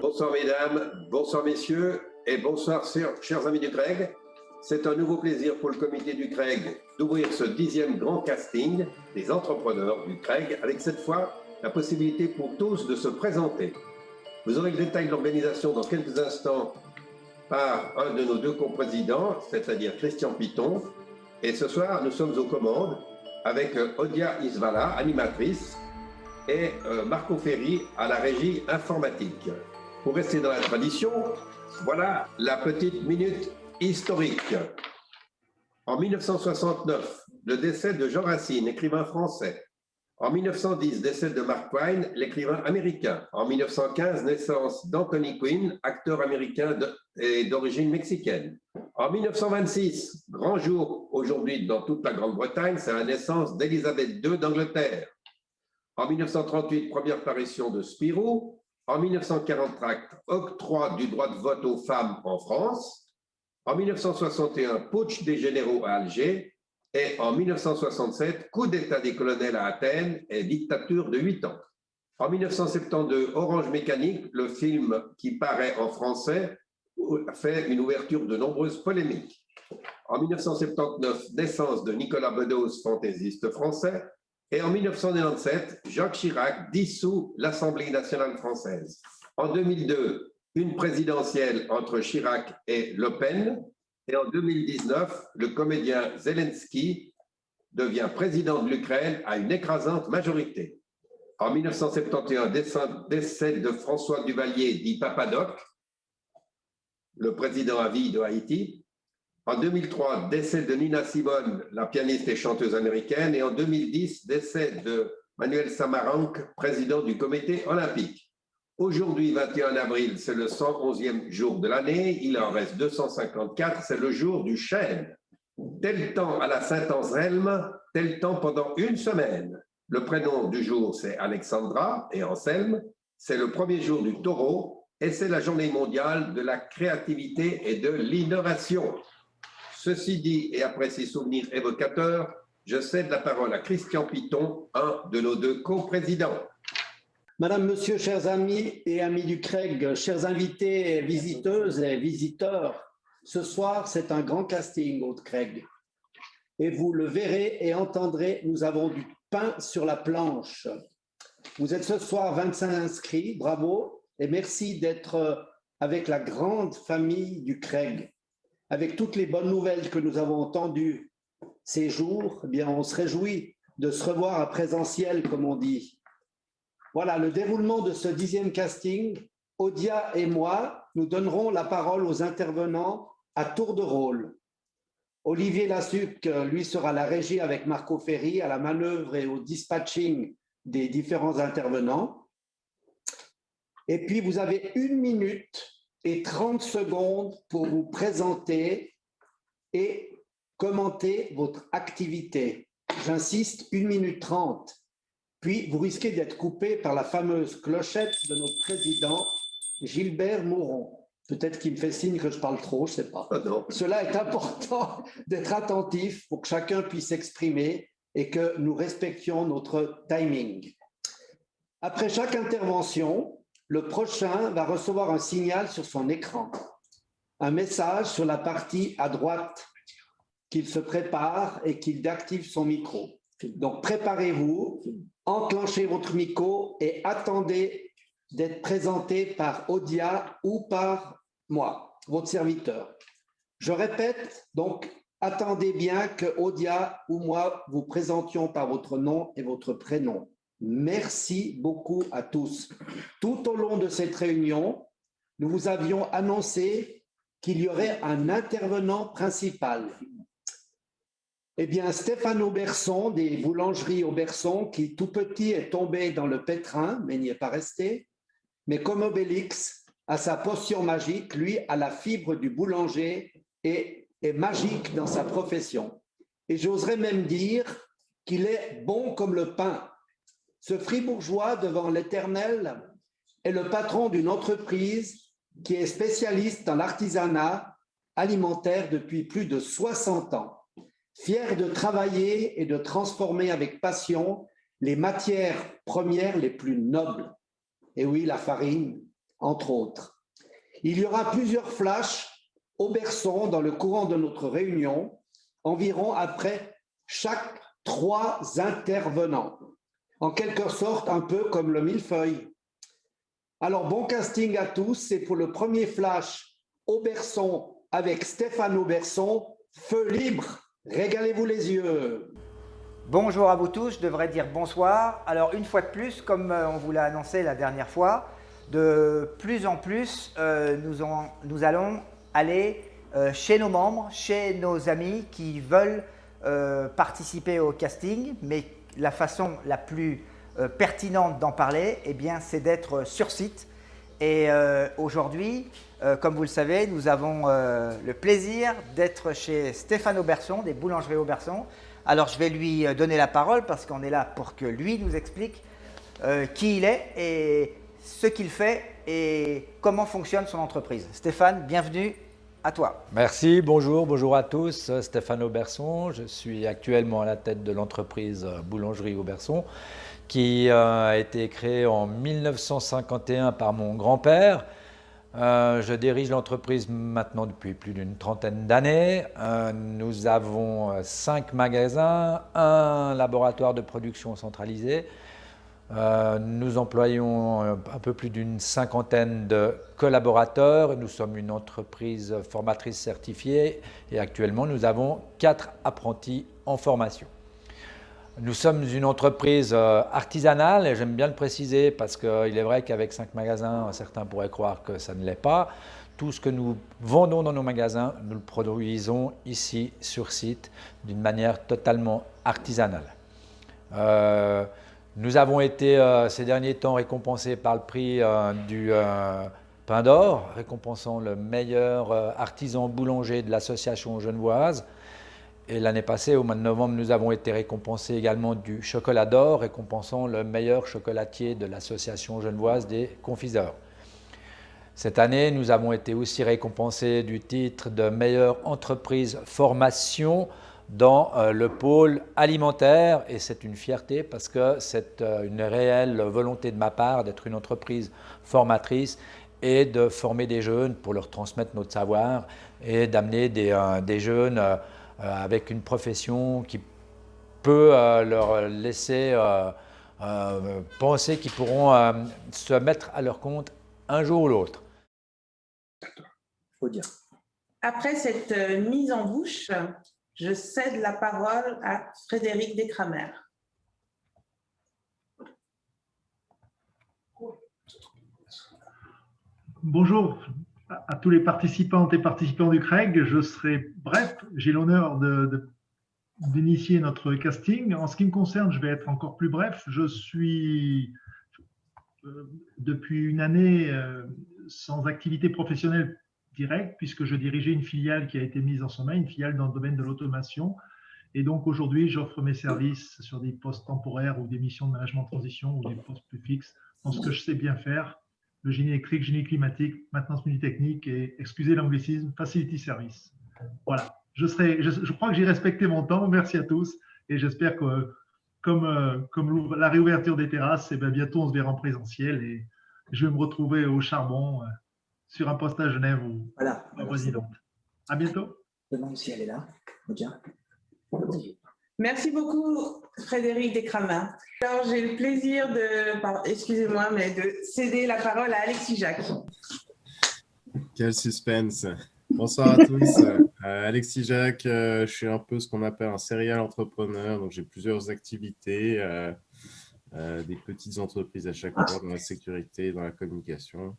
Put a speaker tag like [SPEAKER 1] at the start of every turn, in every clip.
[SPEAKER 1] Bonsoir mesdames, bonsoir messieurs et bonsoir chers amis du CREG. C'est un nouveau plaisir pour le comité du CREG d'ouvrir ce 10e grand casting des entrepreneurs du CREG avec cette fois la possibilité pour tous de se présenter. Vous aurez le détail de l'organisation dans quelques instants par un de nos deux coprésidents, c'est-à-dire Christian Piton. Et ce soir, nous sommes aux commandes avec Odia Isvala, animatrice, et Marco Ferri à la régie informatique. Pour rester dans la tradition, voilà la petite minute historique. En 1969, le décès de Jean Racine, écrivain français. En 1910, décès de Mark Twain, l'écrivain américain. En 1915, naissance d'Anthony Quinn, acteur américain d'origine mexicaine. En 1926, grand jour aujourd'hui dans toute la Grande-Bretagne, c'est la naissance d'Élisabeth II d'Angleterre. En 1938, première parution de Spirou. En 1944, octroi du droit de vote aux femmes en France. En 1961, putsch des généraux à Alger. Et en 1967, coup d'État des colonels à Athènes et dictature de 8 ans. En 1972, Orange Mécanique, le film qui paraît en français, fait une ouverture de nombreuses polémiques. En 1979, naissance de Nicolas Bedos, fantaisiste français. Et en 1997, Jacques Chirac dissout l'Assemblée nationale française. En 2002, une présidentielle entre Chirac et Le Pen. Et en 2019, le comédien Zelensky devient président de l'Ukraine à une écrasante majorité. En 1971, décès de François Duvalier, dit Papadoc, le président à vie de Haïti. En 2003, décès de Nina Simone, la pianiste et chanteuse américaine. Et en 2010, décès de Manuel Samaranch, président du comité olympique. Aujourd'hui, 21 avril, c'est le 111e jour de l'année. Il en reste 254, c'est le jour du chêne. Tel temps à la Saint-Anselme, tel temps pendant une semaine. Le prénom du jour, c'est Alexandra et Anselme. C'est le premier jour du taureau et c'est la journée mondiale de la créativité et de l'innovation. Ceci dit, et après ces souvenirs évocateurs, je cède la parole à Christian Piton, un de nos deux coprésidents.
[SPEAKER 2] Madame, Monsieur, chers amis et amis du CREG, chers invités, visiteuses et visiteurs, ce soir, c'est un grand casting au CREG. Et vous le verrez et entendrez, nous avons du pain sur la planche. Vous êtes ce soir 25 inscrits, bravo, et merci d'être avec la grande famille du CREG. Avec toutes les bonnes nouvelles que nous avons entendues ces jours, eh bien, on se réjouit de se revoir à présentiel, comme on dit. Voilà, le déroulement de ce 10e casting, Odia et moi, nous donnerons la parole aux intervenants à tour de rôle. Olivier Lassuc, lui, sera à la régie avec Marco Ferri, à la manœuvre et au dispatching des différents intervenants. Et puis, vous avez 1 minute et 30 secondes pour vous présenter et commenter votre activité. J'insiste, 1 minute 30. Puis, vous risquez d'être coupé par la fameuse clochette de notre président, Gilbert Mouron. Peut-être qu'il me fait signe que je parle trop, je ne sais pas. Cela est important d'être attentif pour que chacun puisse s'exprimer et que nous respections notre timing. Après chaque intervention, le prochain va recevoir un signal sur son écran, un message sur la partie à droite, qu'il se prépare et qu'il active son micro. Donc, préparez-vous, enclenchez votre micro et attendez d'être présenté par Odia ou par moi, votre serviteur. Je répète, donc, attendez bien que Odia ou moi vous présentions par votre nom et votre prénom. Merci beaucoup à tous. Tout au long de cette réunion, nous vous avions annoncé qu'il y aurait un intervenant principal. Eh bien, Stéphane Auberson, des boulangeries Auberson, qui tout petit est tombé dans le pétrin, mais n'y est pas resté, mais comme Obélix, a sa potion magique, lui, a la fibre du boulanger et est magique dans sa profession. Et j'oserais même dire qu'il est bon comme le pain. Ce fribourgeois devant l'Éternel est le patron d'une entreprise qui est spécialiste dans l'artisanat alimentaire depuis plus de 60 ans. Fier de travailler et de transformer avec passion les matières premières les plus nobles. Et oui, la farine, entre autres. Il y aura plusieurs flashs au berçon dans le courant de notre réunion, environ après chaque 3 intervenants. En quelque sorte, un peu comme le millefeuille. Alors, bon casting à tous. C'est pour le premier flash Auberson avec Stéphane Auberson. Feu libre, régalez-vous les yeux.
[SPEAKER 3] Bonjour à vous tous, je devrais dire bonsoir. Alors, une fois de plus, comme on vous l'a annoncé la dernière fois, de plus en plus, nous allons aller chez nos membres, chez nos amis qui veulent participer au casting, mais la façon la plus pertinente d'en parler, eh bien, c'est d'être sur site. Et aujourd'hui, comme vous le savez, nous avons le plaisir d'être chez Stéphane Auberson, des boulangeries Auberson. Alors, je vais lui donner la parole parce qu'on est là pour que lui nous explique qui il est et ce qu'il fait et comment fonctionne son entreprise. Stéphane, bienvenue à toi.
[SPEAKER 4] Merci, bonjour à tous. Stéphane Auberson, je suis actuellement à la tête de l'entreprise Boulangerie Auberson qui a été créée en 1951 par mon grand-père. Je dirige l'entreprise maintenant depuis plus d'une trentaine d'années. Nous avons 5 magasins, un laboratoire de production centralisé. Nous employons un peu plus d'une cinquantaine de collaborateurs. Nous sommes une entreprise formatrice certifiée et actuellement nous avons 4 apprentis en formation. Nous sommes une entreprise artisanale et j'aime bien le préciser parce qu'il est vrai qu'avec 5 magasins, certains pourraient croire que ça ne l'est pas. Tout ce que nous vendons dans nos magasins, nous le produisons ici sur site d'une manière totalement artisanale. Nous avons été ces derniers temps récompensés par le prix du Pain d'Or, récompensant le meilleur artisan boulanger de l'association genevoise. Et l'année passée, au mois de novembre, nous avons été récompensés également du Chocolat d'Or, récompensant le meilleur chocolatier de l'association genevoise des confiseurs. Cette année, nous avons été aussi récompensés du titre de meilleure entreprise formation dans le pôle alimentaire et c'est une fierté parce que c'est une réelle volonté de ma part d'être une entreprise formatrice et de former des jeunes pour leur transmettre notre savoir et d'amener des jeunes avec une profession qui peut leur laisser penser qu'ils pourront se mettre à leur compte un jour ou l'autre.
[SPEAKER 2] Faut dire.
[SPEAKER 5] Après cette mise en bouche, je cède la parole à Frédéric Descramer.
[SPEAKER 6] Bonjour à tous les participantes et participants du CREG. Je serai bref. J'ai l'honneur d'initier notre casting. En ce qui me concerne, je vais être encore plus bref. Je suis depuis une année sans activité professionnelle directe puisque je dirigeais une filiale qui a été mise en sommeil, une filiale dans le domaine de l'automation. Et donc aujourd'hui, j'offre mes services sur des postes temporaires ou des missions de management de transition ou des postes plus fixes dans ce que je sais bien faire. Le génie électrique, génie climatique, maintenance multitechnique et, excusez l'anglicisme, facility service. Voilà, je crois que j'ai respecté mon temps. Merci à tous et j'espère que comme la réouverture des terrasses, et bien bientôt on se verra en présentiel et je vais me retrouver au charbon sur un poste à Genève ou
[SPEAKER 2] Voilà.
[SPEAKER 6] à Présidente. À bientôt.
[SPEAKER 2] Demande si elle est là. Bien.
[SPEAKER 5] Merci beaucoup, Frédéric Descramer. Alors, j'ai le plaisir excusez-moi, mais de céder la parole à Alexis Jacques.
[SPEAKER 7] Quel suspense. Bonsoir à tous. Alexis Jacques, je suis un peu ce qu'on appelle un serial entrepreneur. Donc, j'ai plusieurs activités, des petites entreprises à chaque fois dans la sécurité, dans la communication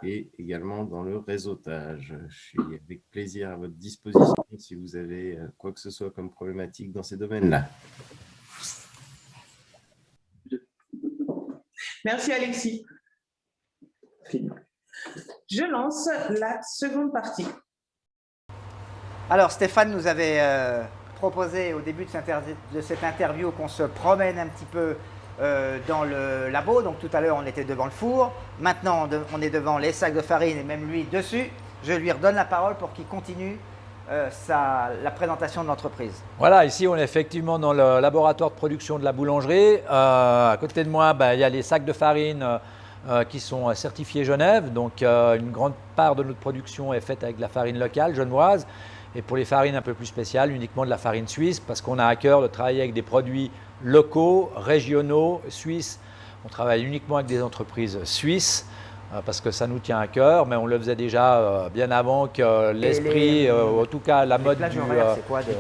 [SPEAKER 7] et également dans le réseautage. Je suis avec plaisir à votre disposition si vous avez quoi que ce soit comme problématique dans ces domaines-là.
[SPEAKER 5] Merci, Alexis. Je lance la seconde partie.
[SPEAKER 3] Alors, Stéphane nous avait proposé au début de cette interview qu'on se promène un petit peu dans le labo. Donc, tout à l'heure, on était devant le four. Maintenant, on est devant les sacs de farine et même lui dessus. Je lui redonne la parole pour qu'il continue la présentation de l'entreprise.
[SPEAKER 4] Voilà, ici on est effectivement dans le laboratoire de production de la boulangerie. À côté de moi, il y a les sacs de farine qui sont certifiés Genève. Donc une grande part de notre production est faite avec de la farine locale, genevoise. Et pour les farines un peu plus spéciales, uniquement de la farine suisse, parce qu'on a à cœur de travailler avec des produits locaux, régionaux, suisses. On travaille uniquement avec des entreprises suisses, parce que ça nous tient à cœur, mais on le faisait déjà bien avant que l'esprit, en tout cas la mode du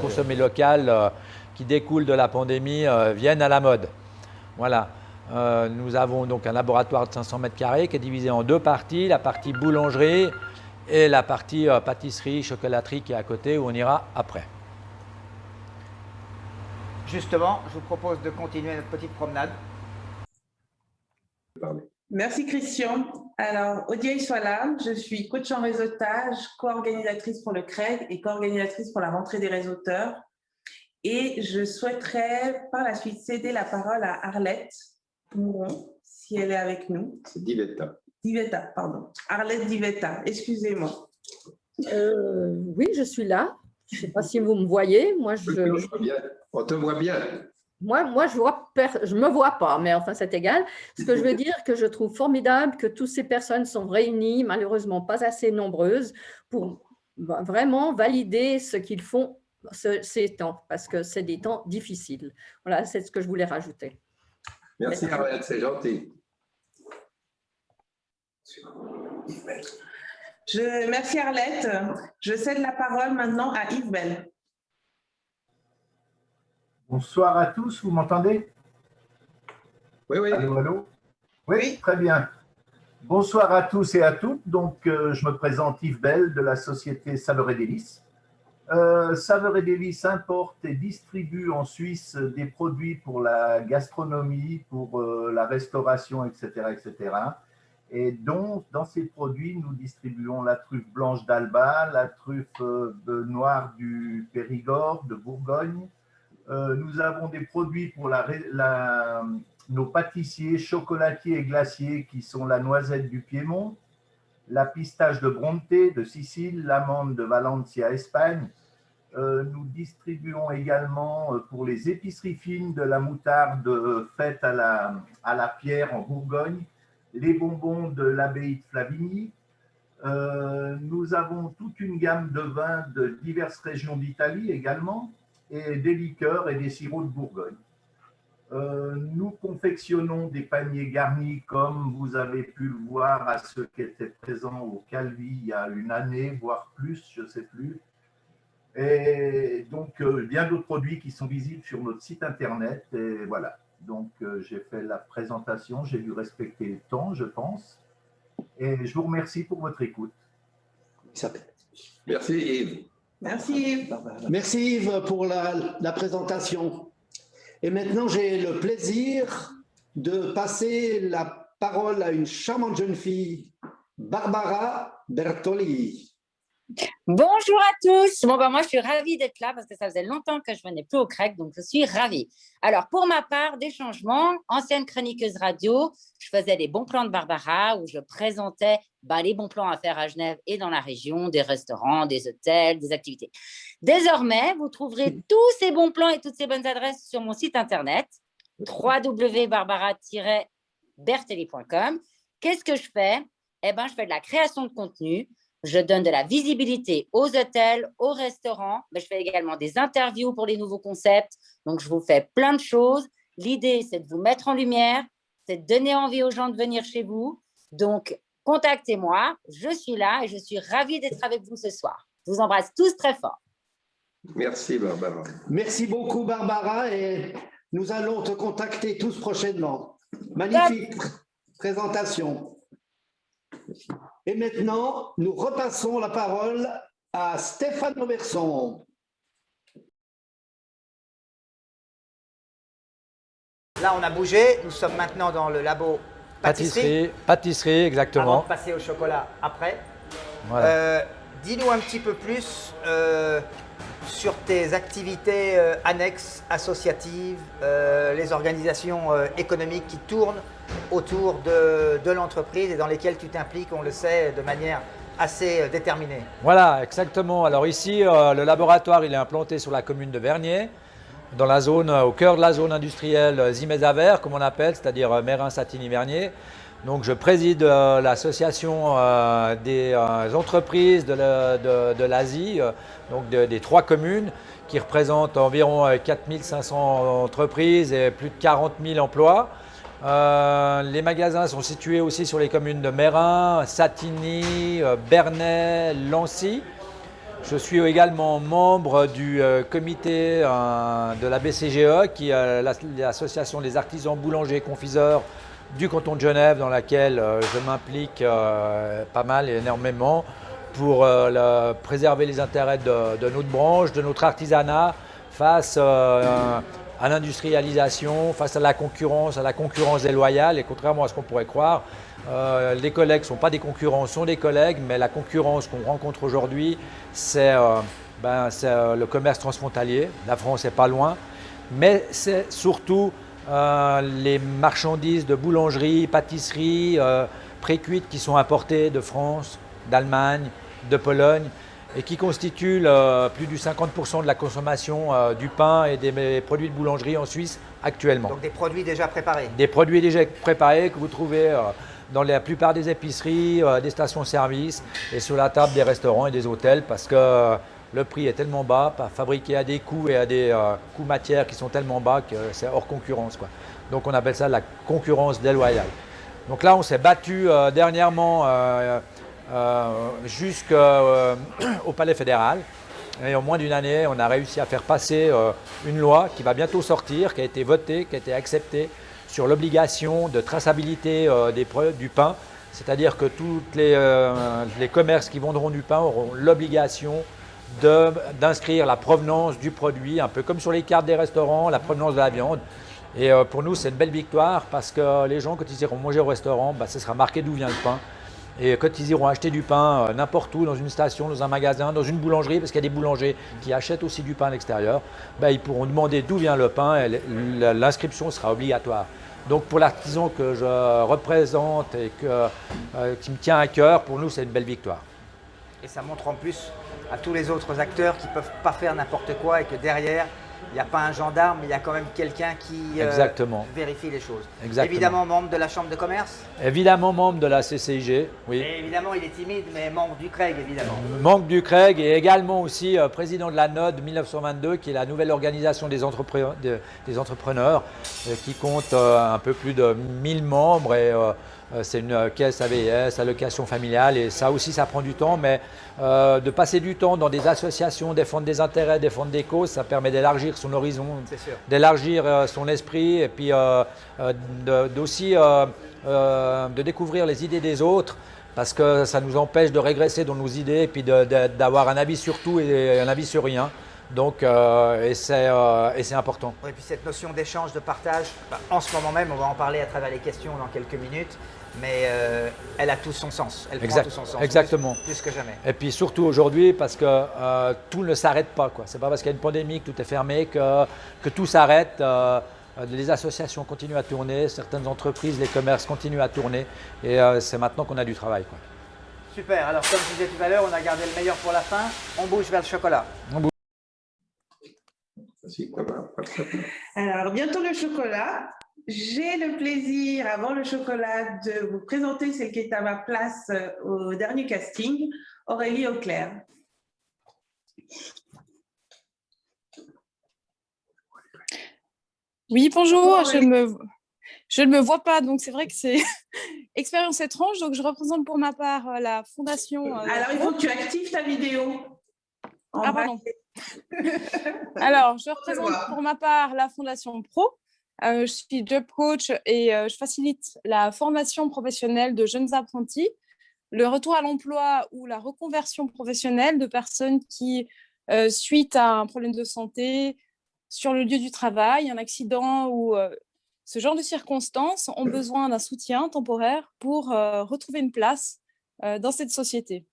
[SPEAKER 4] consommer local qui découle de la pandémie vienne à la mode. Voilà. Nous avons donc un laboratoire de 500 mètres carrés qui est divisé en deux parties, la partie boulangerie et la partie pâtisserie, chocolaterie qui est à côté, où on ira après.
[SPEAKER 3] Justement, je vous propose de continuer notre petite promenade.
[SPEAKER 5] Merci Christian. Alors, Odiaï Soala, je suis coach en réseautage, co-organisatrice pour le CREG et co-organisatrice pour la rentrée des réseauteurs. Et je souhaiterais par la suite céder la parole à Arlette Mouron, si elle est avec nous.
[SPEAKER 1] C'est Divetta.
[SPEAKER 5] Divetta, pardon. Arlette Divetta, excusez-moi.
[SPEAKER 8] Oui, je suis là. Je ne sais pas si vous me voyez. Moi,
[SPEAKER 1] Je vois bien. On te voit bien.
[SPEAKER 8] Moi, je me vois pas, mais enfin, c'est égal. Ce que je veux dire, que je trouve formidable que toutes ces personnes sont réunies, malheureusement pas assez nombreuses, pour vraiment valider ce qu'ils font ces temps, parce que c'est des temps difficiles. Voilà, c'est ce que je voulais rajouter.
[SPEAKER 1] Merci Arlette, c'est gentil.
[SPEAKER 5] Merci Arlette. Je cède la parole maintenant à Yves Bell.
[SPEAKER 9] Bonsoir à tous, vous m'entendez?
[SPEAKER 1] Oui, oui.
[SPEAKER 9] Allô, allô? Oui, très bien. Bonsoir à tous et à toutes. Donc, je me présente Yves Bell de la société Saveurs et Délices. Saveurs et Délices importe et distribue en Suisse des produits pour la gastronomie, pour la restauration, etc., etc. Et donc, dans ces produits, nous distribuons la truffe blanche d'Alba, la truffe noire du Périgord, de Bourgogne. Nous avons des produits pour nos pâtissiers, chocolatiers et glaciers qui sont la noisette du Piémont, la pistache de Bronte de Sicile, l'amande de Valencia, Espagne. Nous distribuons également pour les épiceries fines de la moutarde faite à la pierre en Bourgogne, les bonbons de l'abbaye de Flavigny. Nous avons toute une gamme de vins de diverses régions d'Italie également, et des liqueurs et des sirops de Bourgogne. Nous confectionnons des paniers garnis comme vous avez pu le voir à ceux qui étaient présents au Calvi il y a une année, voire plus, je ne sais plus. Et donc, bien d'autres produits qui sont visibles sur notre site internet. Et voilà, donc j'ai fait la présentation, j'ai dû respecter le temps, je pense. Et je vous remercie pour votre écoute.
[SPEAKER 1] Merci Yves.
[SPEAKER 5] Merci Yves.
[SPEAKER 2] Merci Yves pour la présentation. Et maintenant, j'ai le plaisir de passer la parole à une charmante jeune fille, Barbara Bertoli.
[SPEAKER 10] Bonjour à tous. Bon, moi, je suis ravie d'être là parce que ça faisait longtemps que je venais plus au CREG, donc je suis ravie. Alors, pour ma part, des changements. Ancienne chroniqueuse radio, je faisais des bons plans de Barbara où je présentais les bons plans à faire à Genève et dans la région, des restaurants, des hôtels, des activités. Désormais, vous trouverez tous ces bons plans et toutes ces bonnes adresses sur mon site internet, www.barbara-bertelli.com. Qu'est-ce que je fais? Je fais de la création de contenu. Je donne de la visibilité aux hôtels, aux restaurants. Mais je fais également des interviews pour les nouveaux concepts. Donc, je vous fais plein de choses. L'idée, c'est de vous mettre en lumière, c'est de donner envie aux gens de venir chez vous. Donc, contactez-moi. Je suis là et je suis ravie d'être avec vous ce soir. Je vous embrasse tous très fort.
[SPEAKER 1] Merci Barbara.
[SPEAKER 2] Merci beaucoup Barbara et nous allons te contacter tous prochainement. Magnifique présentation. Et maintenant, nous repassons la parole à Stéphane Auberson.
[SPEAKER 3] Là, on a bougé. Nous sommes maintenant dans le labo pâtisserie.
[SPEAKER 4] Pâtisserie, exactement.
[SPEAKER 3] Avant de passer au chocolat après.
[SPEAKER 4] Voilà.
[SPEAKER 3] Dis-nous un petit peu plus sur tes activités annexes, associatives, les organisations économiques qui tournent autour de l'entreprise et dans lesquelles tu t'impliques, on le sait, de manière assez déterminée.
[SPEAKER 4] Voilà, exactement. Alors ici, le laboratoire, il est implanté sur la commune de Vernier, dans la zone, au cœur de la zone industrielle Zimez-Aver, comme on appelle, c'est-à-dire Mérin, Satigny, Vernier. Donc, je préside l'association des entreprises de l'Asie, donc des 3 communes, qui représentent environ 4500 entreprises et plus de 40 000 emplois. Les magasins sont situés aussi sur les communes de Meyrin, Satigny, Bernay, Lancy. Je suis également membre du comité de la BCGE, qui est l'association des artisans boulangers et confiseurs du canton de Genève, dans laquelle je m'implique pas mal et énormément pour préserver les intérêts de notre branche, de notre artisanat face à l'industrialisation, face à la concurrence déloyale. Et contrairement à ce qu'on pourrait croire, les collègues ne sont pas des concurrents, sont des collègues, mais la concurrence qu'on rencontre aujourd'hui, c'est le commerce transfrontalier. La France n'est pas loin, mais c'est surtout les marchandises de boulangerie, pâtisserie, pré-cuites qui sont importées de France, d'Allemagne, de Pologne et qui constituent plus du 50% de la consommation du pain et des produits de boulangerie en Suisse actuellement.
[SPEAKER 3] Donc des produits déjà préparés.
[SPEAKER 4] Des produits déjà préparés que vous trouvez dans la plupart des épiceries, des stations-service et sur la table des restaurants et des hôtels, parce que le prix est tellement bas, fabriqué à des coûts et à des coûts matières qui sont tellement bas que c'est hors concurrence, quoi. Donc on appelle ça la concurrence déloyale. Donc là, on s'est battu dernièrement jusqu'au Palais fédéral. Et en moins d'une année, on a réussi à faire passer une loi qui va bientôt sortir, qui a été votée, qui a été acceptée, sur l'obligation de traçabilité du pain. C'est-à-dire que tous les commerces qui vendront du pain auront l'obligation d'inscrire la provenance du produit, un peu comme sur les cartes des restaurants, la provenance de la viande. Et pour nous, c'est une belle victoire parce que les gens, quand ils iront manger au restaurant, ce sera marqué d'où vient le pain. Et quand ils iront acheter du pain n'importe où, dans une station, dans un magasin, dans une boulangerie, parce qu'il y a des boulangers qui achètent aussi du pain à l'extérieur, ils pourront demander d'où vient le pain et l'inscription sera obligatoire. Donc pour l'artisan que je représente et qui me tient à cœur, pour nous, c'est une belle victoire.
[SPEAKER 3] Et ça montre en plus à tous les autres acteurs qui ne peuvent pas faire n'importe quoi et que derrière, il n'y a pas un gendarme, mais il y a quand même quelqu'un qui vérifie les choses.
[SPEAKER 4] Exactement.
[SPEAKER 3] Évidemment membre de la Chambre de commerce.
[SPEAKER 4] Évidemment membre de la CCIG, oui.
[SPEAKER 3] Et évidemment, il est timide, mais membre du CREG, évidemment.
[SPEAKER 4] Membre du CREG et également aussi président de la NOD 1922, qui est la nouvelle organisation des entrepreneurs qui compte un peu plus de 1000 membres. Et c'est une caisse AVS, allocation familiale, et ça aussi, ça prend du temps, mais de passer du temps dans des associations, défendre des intérêts, défendre des causes, ça permet d'élargir son horizon, d'élargir son esprit, et puis aussi de découvrir les idées des autres, parce que ça nous empêche de régresser dans nos idées, et puis d'avoir un avis sur tout et un avis sur rien. Donc, et c'est important.
[SPEAKER 3] Et puis cette notion d'échange, de partage, en ce moment même, on va en parler à travers les questions dans quelques minutes, mais elle a tout son sens. Elle prend tout son sens.
[SPEAKER 4] Exactement.
[SPEAKER 3] Plus que jamais.
[SPEAKER 4] Et puis surtout aujourd'hui, parce que tout ne s'arrête pas, quoi. C'est pas parce qu'il y a une pandémie que tout est fermé que tout s'arrête. Les associations continuent à tourner, certaines entreprises, les commerces continuent à tourner, et c'est maintenant qu'on a du travail, quoi.
[SPEAKER 3] Super. Alors comme je disais tout à l'heure, on a gardé le meilleur pour la fin. On bouge vers le chocolat.
[SPEAKER 5] Alors, bientôt le chocolat. J'ai le plaisir, avant le chocolat, de vous présenter celle qui est à ma place au dernier casting, Aurélie Auclair.
[SPEAKER 11] Oui, bonjour. Je ne me vois pas, donc c'est vrai que c'est expérience étrange. Donc, je représente pour ma part la fondation.
[SPEAKER 5] Alors, il faut que tu actives ta vidéo.
[SPEAKER 11] Ah, pardon. Alors, je représente pour ma part la Fondation Pro. Je suis job coach et je facilite la formation professionnelle de jeunes apprentis, le retour à l'emploi ou la reconversion professionnelle de personnes qui, suite à un problème de santé sur le lieu du travail, un accident ou ce genre de circonstances, ont besoin d'un soutien temporaire pour retrouver une place dans cette société.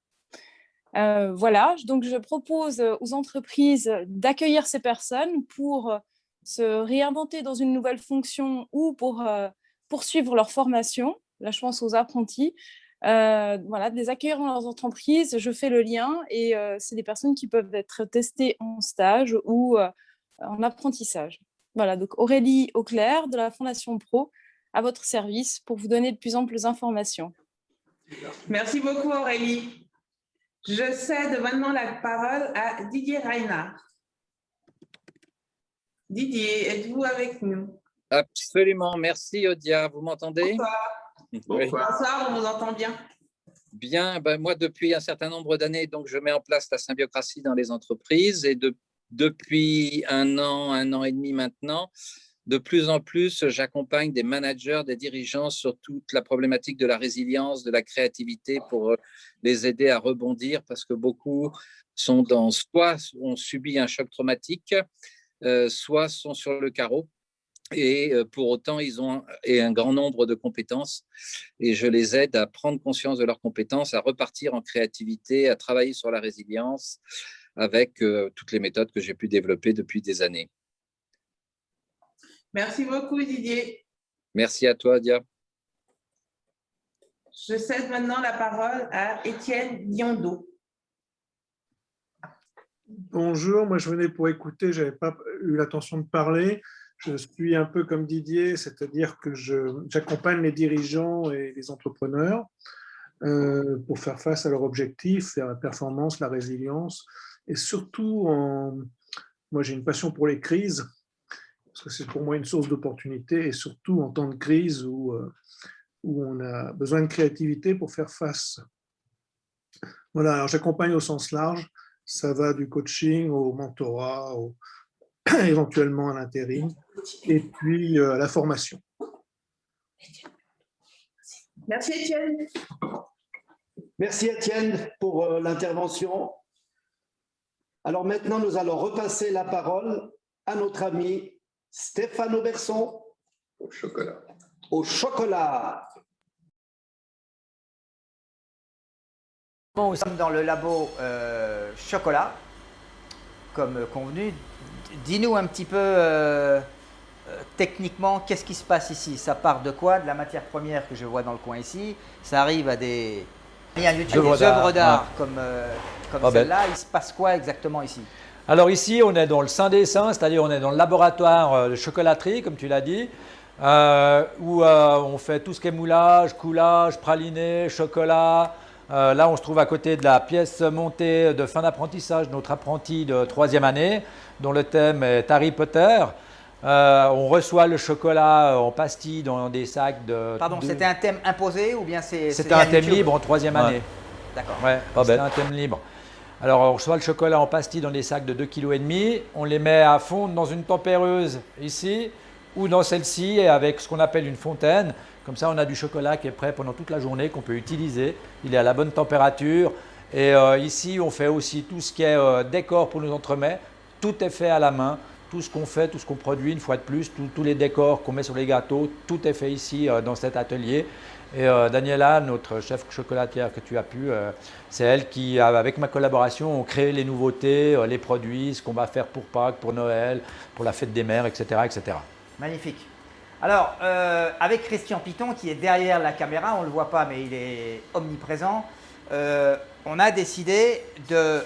[SPEAKER 11] Voilà, donc je propose aux entreprises d'accueillir ces personnes pour se réinventer dans une nouvelle fonction ou pour poursuivre leur formation. Là, je pense aux apprentis. Voilà, de les accueillir dans leurs entreprises, je fais le lien et c'est des personnes qui peuvent être testées en stage ou en apprentissage. Voilà, donc Aurélie Auclair de la Fondation Pro à votre service pour vous donner de plus amples informations.
[SPEAKER 5] Merci beaucoup Aurélie. Je cède maintenant la parole à Didier Reinhardt. Didier, êtes-vous avec nous?
[SPEAKER 12] Absolument, merci Odia. Vous m'entendez?
[SPEAKER 5] Bonsoir.
[SPEAKER 12] Oui.
[SPEAKER 5] Bonsoir, on vous entend bien.
[SPEAKER 12] Bien, moi depuis un certain nombre d'années, donc je mets en place la symbiocratie dans les entreprises et depuis un an et demi maintenant, de plus en plus, j'accompagne des managers, des dirigeants sur toute la problématique de la résilience, de la créativité pour les aider à rebondir parce que beaucoup sont soit ont subi un choc traumatique, soit sont sur le carreau. Et pour autant, ils ont un grand nombre de compétences et je les aide à prendre conscience de leurs compétences, à repartir en créativité, à travailler sur la résilience avec toutes les méthodes que j'ai pu développer depuis des années.
[SPEAKER 5] Merci beaucoup Didier.
[SPEAKER 12] Merci à toi, Dia.
[SPEAKER 5] Je cède maintenant la parole à Étienne Diondo.
[SPEAKER 13] Bonjour, moi je venais pour écouter, je n'avais pas eu l'intention de parler. Je suis un peu comme Didier, c'est-à-dire que j'accompagne les dirigeants et les entrepreneurs pour faire face à leurs objectifs, faire la performance, la résilience. Et surtout, moi j'ai une passion pour les crises, parce que c'est pour moi une source d'opportunité, et surtout en temps de crise où on a besoin de créativité pour faire face. Voilà, alors j'accompagne au sens large, ça va du coaching au mentorat, éventuellement à l'intérim, et puis à la formation.
[SPEAKER 5] Merci Étienne.
[SPEAKER 2] Merci Étienne pour l'intervention. Alors maintenant, nous allons repasser la parole à notre ami Stéphane Auberson.
[SPEAKER 1] Au chocolat.
[SPEAKER 2] Au chocolat.
[SPEAKER 3] Nous sommes dans le labo chocolat, comme convenu. Dis-nous un petit peu techniquement, qu'est-ce qui se passe ici? Ça part de quoi? De la matière première que je vois dans le coin ici. Ça arrive à des œuvres d'art comme celle-là. Il se passe quoi exactement ici?
[SPEAKER 4] Alors ici, on est dans le Saint des Saints, c'est-à-dire on est dans le laboratoire de chocolaterie, comme tu l'as dit, où on fait tout ce qui est moulage, coulage, praliné, chocolat. Là, on se trouve à côté de la pièce montée de fin d'apprentissage de notre apprenti de 3e année, dont le thème est Harry Potter. On reçoit le chocolat en pastilles dans des sacs de...
[SPEAKER 3] Pardon, c'était un thème imposé ou bien c'est...
[SPEAKER 4] C'était un thème libre en 3e année.
[SPEAKER 3] D'accord.
[SPEAKER 4] Ouais, c'était un thème libre. Alors, on reçoit le chocolat en pastilles dans des sacs de 2,5 kg. On les met à fondre dans une tempéreuse ici ou dans celle-ci avec ce qu'on appelle une fontaine. Comme ça, on a du chocolat qui est prêt pendant toute la journée, qu'on peut utiliser. Il est à la bonne température. Et ici, on fait aussi tout ce qui est décor pour nos entremets. Tout est fait à la main. Tout ce qu'on fait, tout ce qu'on produit, une fois de plus, tous les décors qu'on met sur les gâteaux, tout est fait ici dans cet atelier. Et Daniela, notre chef chocolatière que tu as pu, c'est elle qui, avec ma collaboration, ont créé les nouveautés, les produits, ce qu'on va faire pour Pâques, pour Noël, pour la fête des mères, etc. etc.
[SPEAKER 3] Magnifique. Alors, avec Christian Piton, qui est derrière la caméra, on ne le voit pas, mais il est omniprésent, on a décidé de,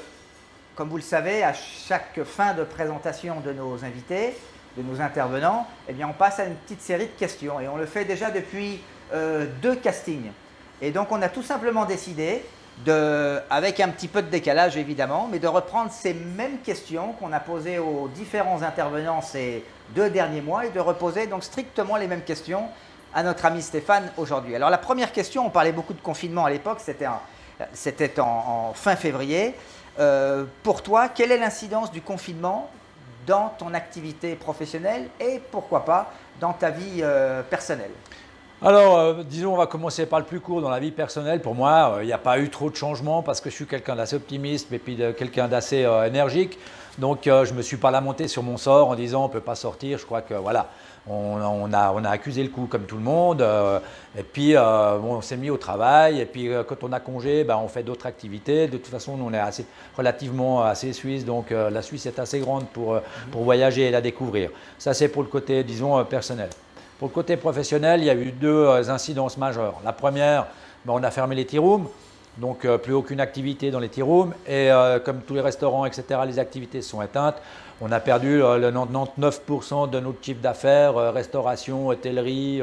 [SPEAKER 3] comme vous le savez, à chaque fin de présentation de nos invités, de nos intervenants, eh bien, on passe à une petite série de questions. Et on le fait déjà depuis 2 castings. Et donc, on a tout simplement décidé, avec un petit peu de décalage évidemment, mais de reprendre ces mêmes questions qu'on a posées aux différents intervenants ces 2 derniers mois et de reposer donc strictement les mêmes questions à notre ami Stéphane aujourd'hui. Alors, la première question, on parlait beaucoup de confinement à l'époque, c'était en fin février. Pour toi, quelle est l'incidence du confinement dans ton activité professionnelle et pourquoi pas dans ta vie personnelle?
[SPEAKER 4] Alors, disons, on va commencer par le plus court dans la vie personnelle. Pour moi, il n'y a pas eu trop de changements parce que je suis quelqu'un d'assez optimiste et puis quelqu'un d'assez énergique. Donc, je ne me suis pas lamenté sur mon sort en disant on ne peut pas sortir. Je crois que voilà, on a accusé le coup comme tout le monde. Et puis, on s'est mis au travail. Et puis, quand on a congé, on fait d'autres activités. De toute façon, on est relativement assez suisse. Donc, la Suisse est assez grande pour voyager et la découvrir. Ça, c'est pour le côté, disons, personnel. Pour le côté professionnel, il y a eu 2 incidences majeures. La première, on a fermé les tea rooms. donc plus aucune activité dans les tea rooms. Et comme tous les restaurants, etc., les activités sont éteintes. On a perdu le 99% de notre chiffre d'affaires, restauration, hôtellerie,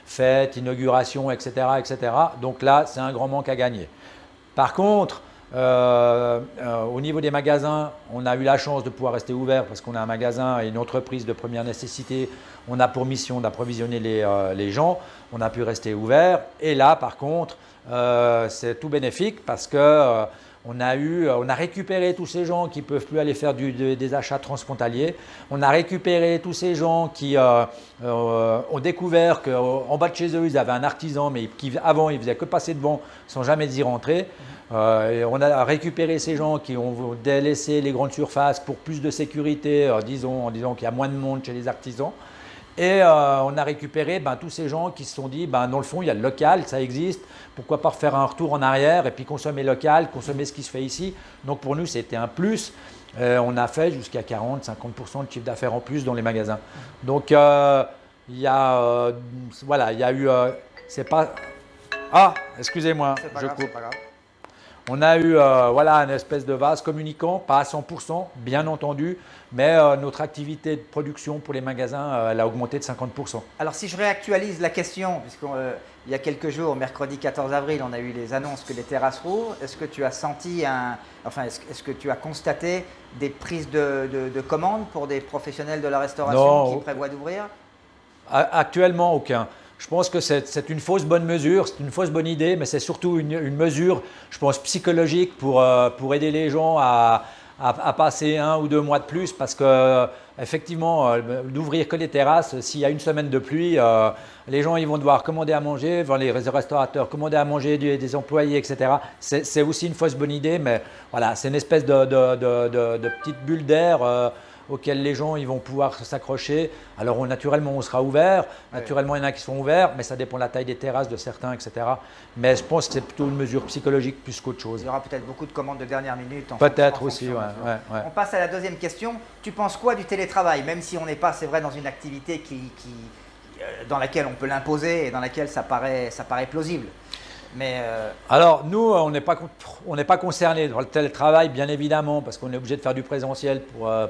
[SPEAKER 4] fêtes, inauguration, etc., etc. Donc là, c'est un grand manque à gagner. Par contre, au niveau des magasins, on a eu la chance de pouvoir rester ouvert parce qu'on a un magasin et une entreprise de première nécessité. On a pour mission d'approvisionner les gens. On a pu rester ouvert. Et là, par contre, c'est tout bénéfique parce que on a récupéré tous ces gens qui ne peuvent plus aller faire des achats transfrontaliers. On a récupéré tous ces gens qui ont découvert qu'en bas de chez eux, ils avaient un artisan, mais qui avant, ils ne faisaient que passer devant sans jamais y rentrer. Et on a récupéré ces gens qui ont délaissé les grandes surfaces pour plus de sécurité, en disant qu'il y a moins de monde chez les artisans. Et on a récupéré tous ces gens qui se sont dit, dans le fond, il y a le local, ça existe, pourquoi pas refaire un retour en arrière et puis consommer local, consommer ce qui se fait ici. Donc pour nous, c'était un plus. On a fait jusqu'à 40-50% de chiffre d'affaires en plus dans les magasins. Donc il y a eu, c'est pas… Ah, excusez-moi, je coupe. On a eu une espèce de vase communicant, pas à 100%, bien entendu, mais notre activité de production pour les magasins, elle a augmenté de 50%.
[SPEAKER 3] Alors si je réactualise la question, puisqu'il y a quelques jours, mercredi 14 avril, on a eu les annonces que les terrasses rouvrent, est-ce que tu as senti est-ce que tu as constaté des prises de commandes pour des professionnels de la restauration qui prévoient d'ouvrir?
[SPEAKER 4] Actuellement, aucun. Je pense que c'est une fausse bonne mesure, c'est une fausse bonne idée, mais c'est surtout une mesure, je pense, psychologique pour aider les gens à passer 1 ou 2 mois de plus parce que effectivement, d'ouvrir que les terrasses, s'il y a une semaine de pluie, les gens ils vont devoir commander à manger, les restaurateurs commander à manger des employés, etc. C'est aussi une fausse bonne idée, mais voilà, c'est une espèce de petite bulle d'air auxquels les gens ils vont pouvoir s'accrocher. Alors naturellement, on sera ouvert. Naturellement, il y en a qui sont ouverts, mais ça dépend de la taille des terrasses de certains, etc. Mais je pense que c'est plutôt une mesure psychologique plus qu'autre chose.
[SPEAKER 3] Il y aura peut-être beaucoup de commandes de dernière minute.
[SPEAKER 4] Peut-être aussi, ouais.
[SPEAKER 3] On passe à la deuxième question. Tu penses quoi du télétravail? Même si on n'est pas, c'est vrai, dans une activité dans laquelle on peut l'imposer et dans laquelle ça paraît plausible. Mais
[SPEAKER 4] Alors, nous, on n'est pas concernés dans le télétravail, bien évidemment, parce qu'on est obligé de faire du présentiel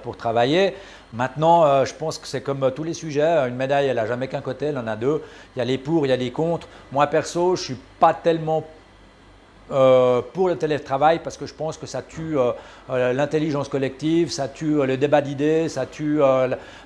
[SPEAKER 4] pour travailler. Maintenant, je pense que c'est comme tous les sujets. Une médaille, elle n'a jamais qu'un côté, elle en a deux. Il y a les pour, il y a les contre. Moi, perso, je ne suis pas tellement pour le télétravail parce que je pense que ça tue l'intelligence collective, ça tue le débat d'idées, ça tue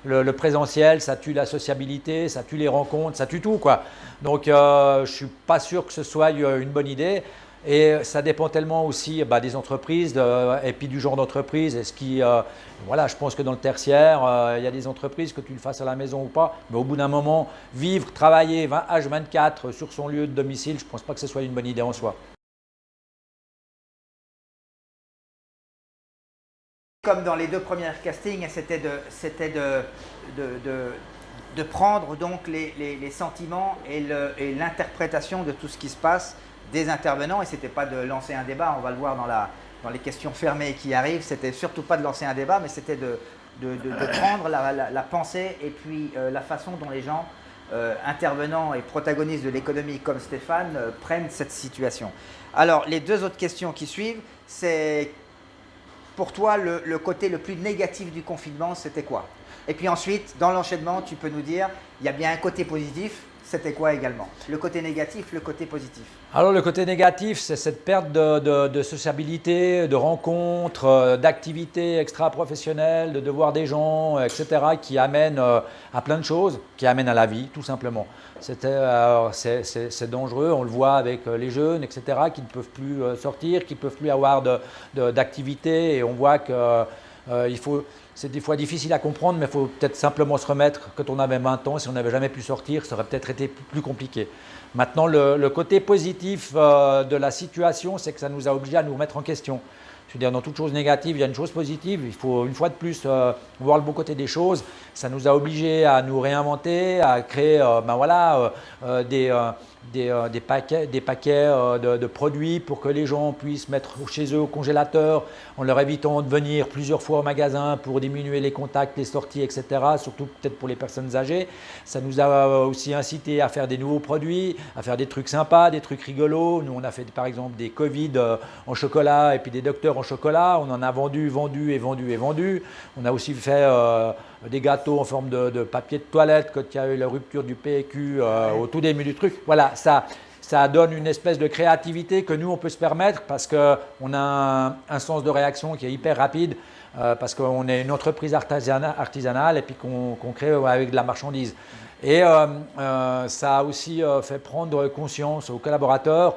[SPEAKER 4] le présentiel, ça tue la sociabilité, ça tue les rencontres, ça tue tout, quoi. Donc je ne suis pas sûr que ce soit une bonne idée et ça dépend tellement aussi des entreprises et puis du genre d'entreprise. Je pense que dans le tertiaire, il y a des entreprises que tu le fasses à la maison ou pas, mais au bout d'un moment, vivre, travailler H24 sur son lieu de domicile, je ne pense pas que ce soit une bonne idée en soi.
[SPEAKER 3] Comme dans les 2 premières castings, c'était de prendre donc les sentiments et l'interprétation de tout ce qui se passe des intervenants. Et ce n'était pas de lancer un débat, on va le voir dans les questions fermées qui arrivent, c'était surtout pas de lancer un débat, mais c'était de prendre la pensée et puis la façon dont les gens intervenants et protagonistes de l'économie comme Stéphane prennent cette situation. Alors les 2 autres questions qui suivent, c'est pour toi le côté le plus négatif du confinement, c'était quoi? Et puis ensuite, dans l'enchaînement, tu peux nous dire, il y a bien un côté positif, c'était quoi également? Le côté négatif, le côté positif.
[SPEAKER 4] Alors le côté négatif, c'est cette perte de sociabilité, de rencontres, d'activités extra-professionnelles, de voir des gens, etc. qui amènent à plein de choses, qui amènent à la vie, tout simplement. C'est dangereux, on le voit avec les jeunes, etc., qui ne peuvent plus sortir, qui ne peuvent plus avoir d'activités et on voit que c'est des fois difficile à comprendre, mais il faut peut-être simplement se remettre. Quand on avait 20 ans, si on n'avait jamais pu sortir, ça aurait peut-être été plus compliqué. Maintenant, le côté positif de la situation, c'est que ça nous a obligés à nous remettre en question. Je veux dire, dans toute chose négative, il y a une chose positive. Il faut une fois de plus voir le bon côté des choses. Ça nous a obligés à nous réinventer, à créer des paquets de produits pour que les gens puissent mettre chez eux au congélateur en leur évitant de venir plusieurs fois au magasin pour diminuer les contacts, les sorties, etc. Surtout peut-être pour les personnes âgées. Ça nous a aussi incité à faire des nouveaux produits, à faire des trucs sympas, des trucs rigolos. Nous, on a fait par exemple des Covid en chocolat et puis des docteurs en chocolat. On en a vendu. On a aussi fait des gâteaux en forme de papier de toilette quand il y a eu la rupture du PQ au tout début du truc. Voilà, ça donne une espèce de créativité que nous, on peut se permettre parce qu'on a un sens de réaction qui est hyper rapide parce qu'on est une entreprise artisanale et puis qu'on crée avec de la marchandise. Et ça a aussi fait prendre conscience aux collaborateurs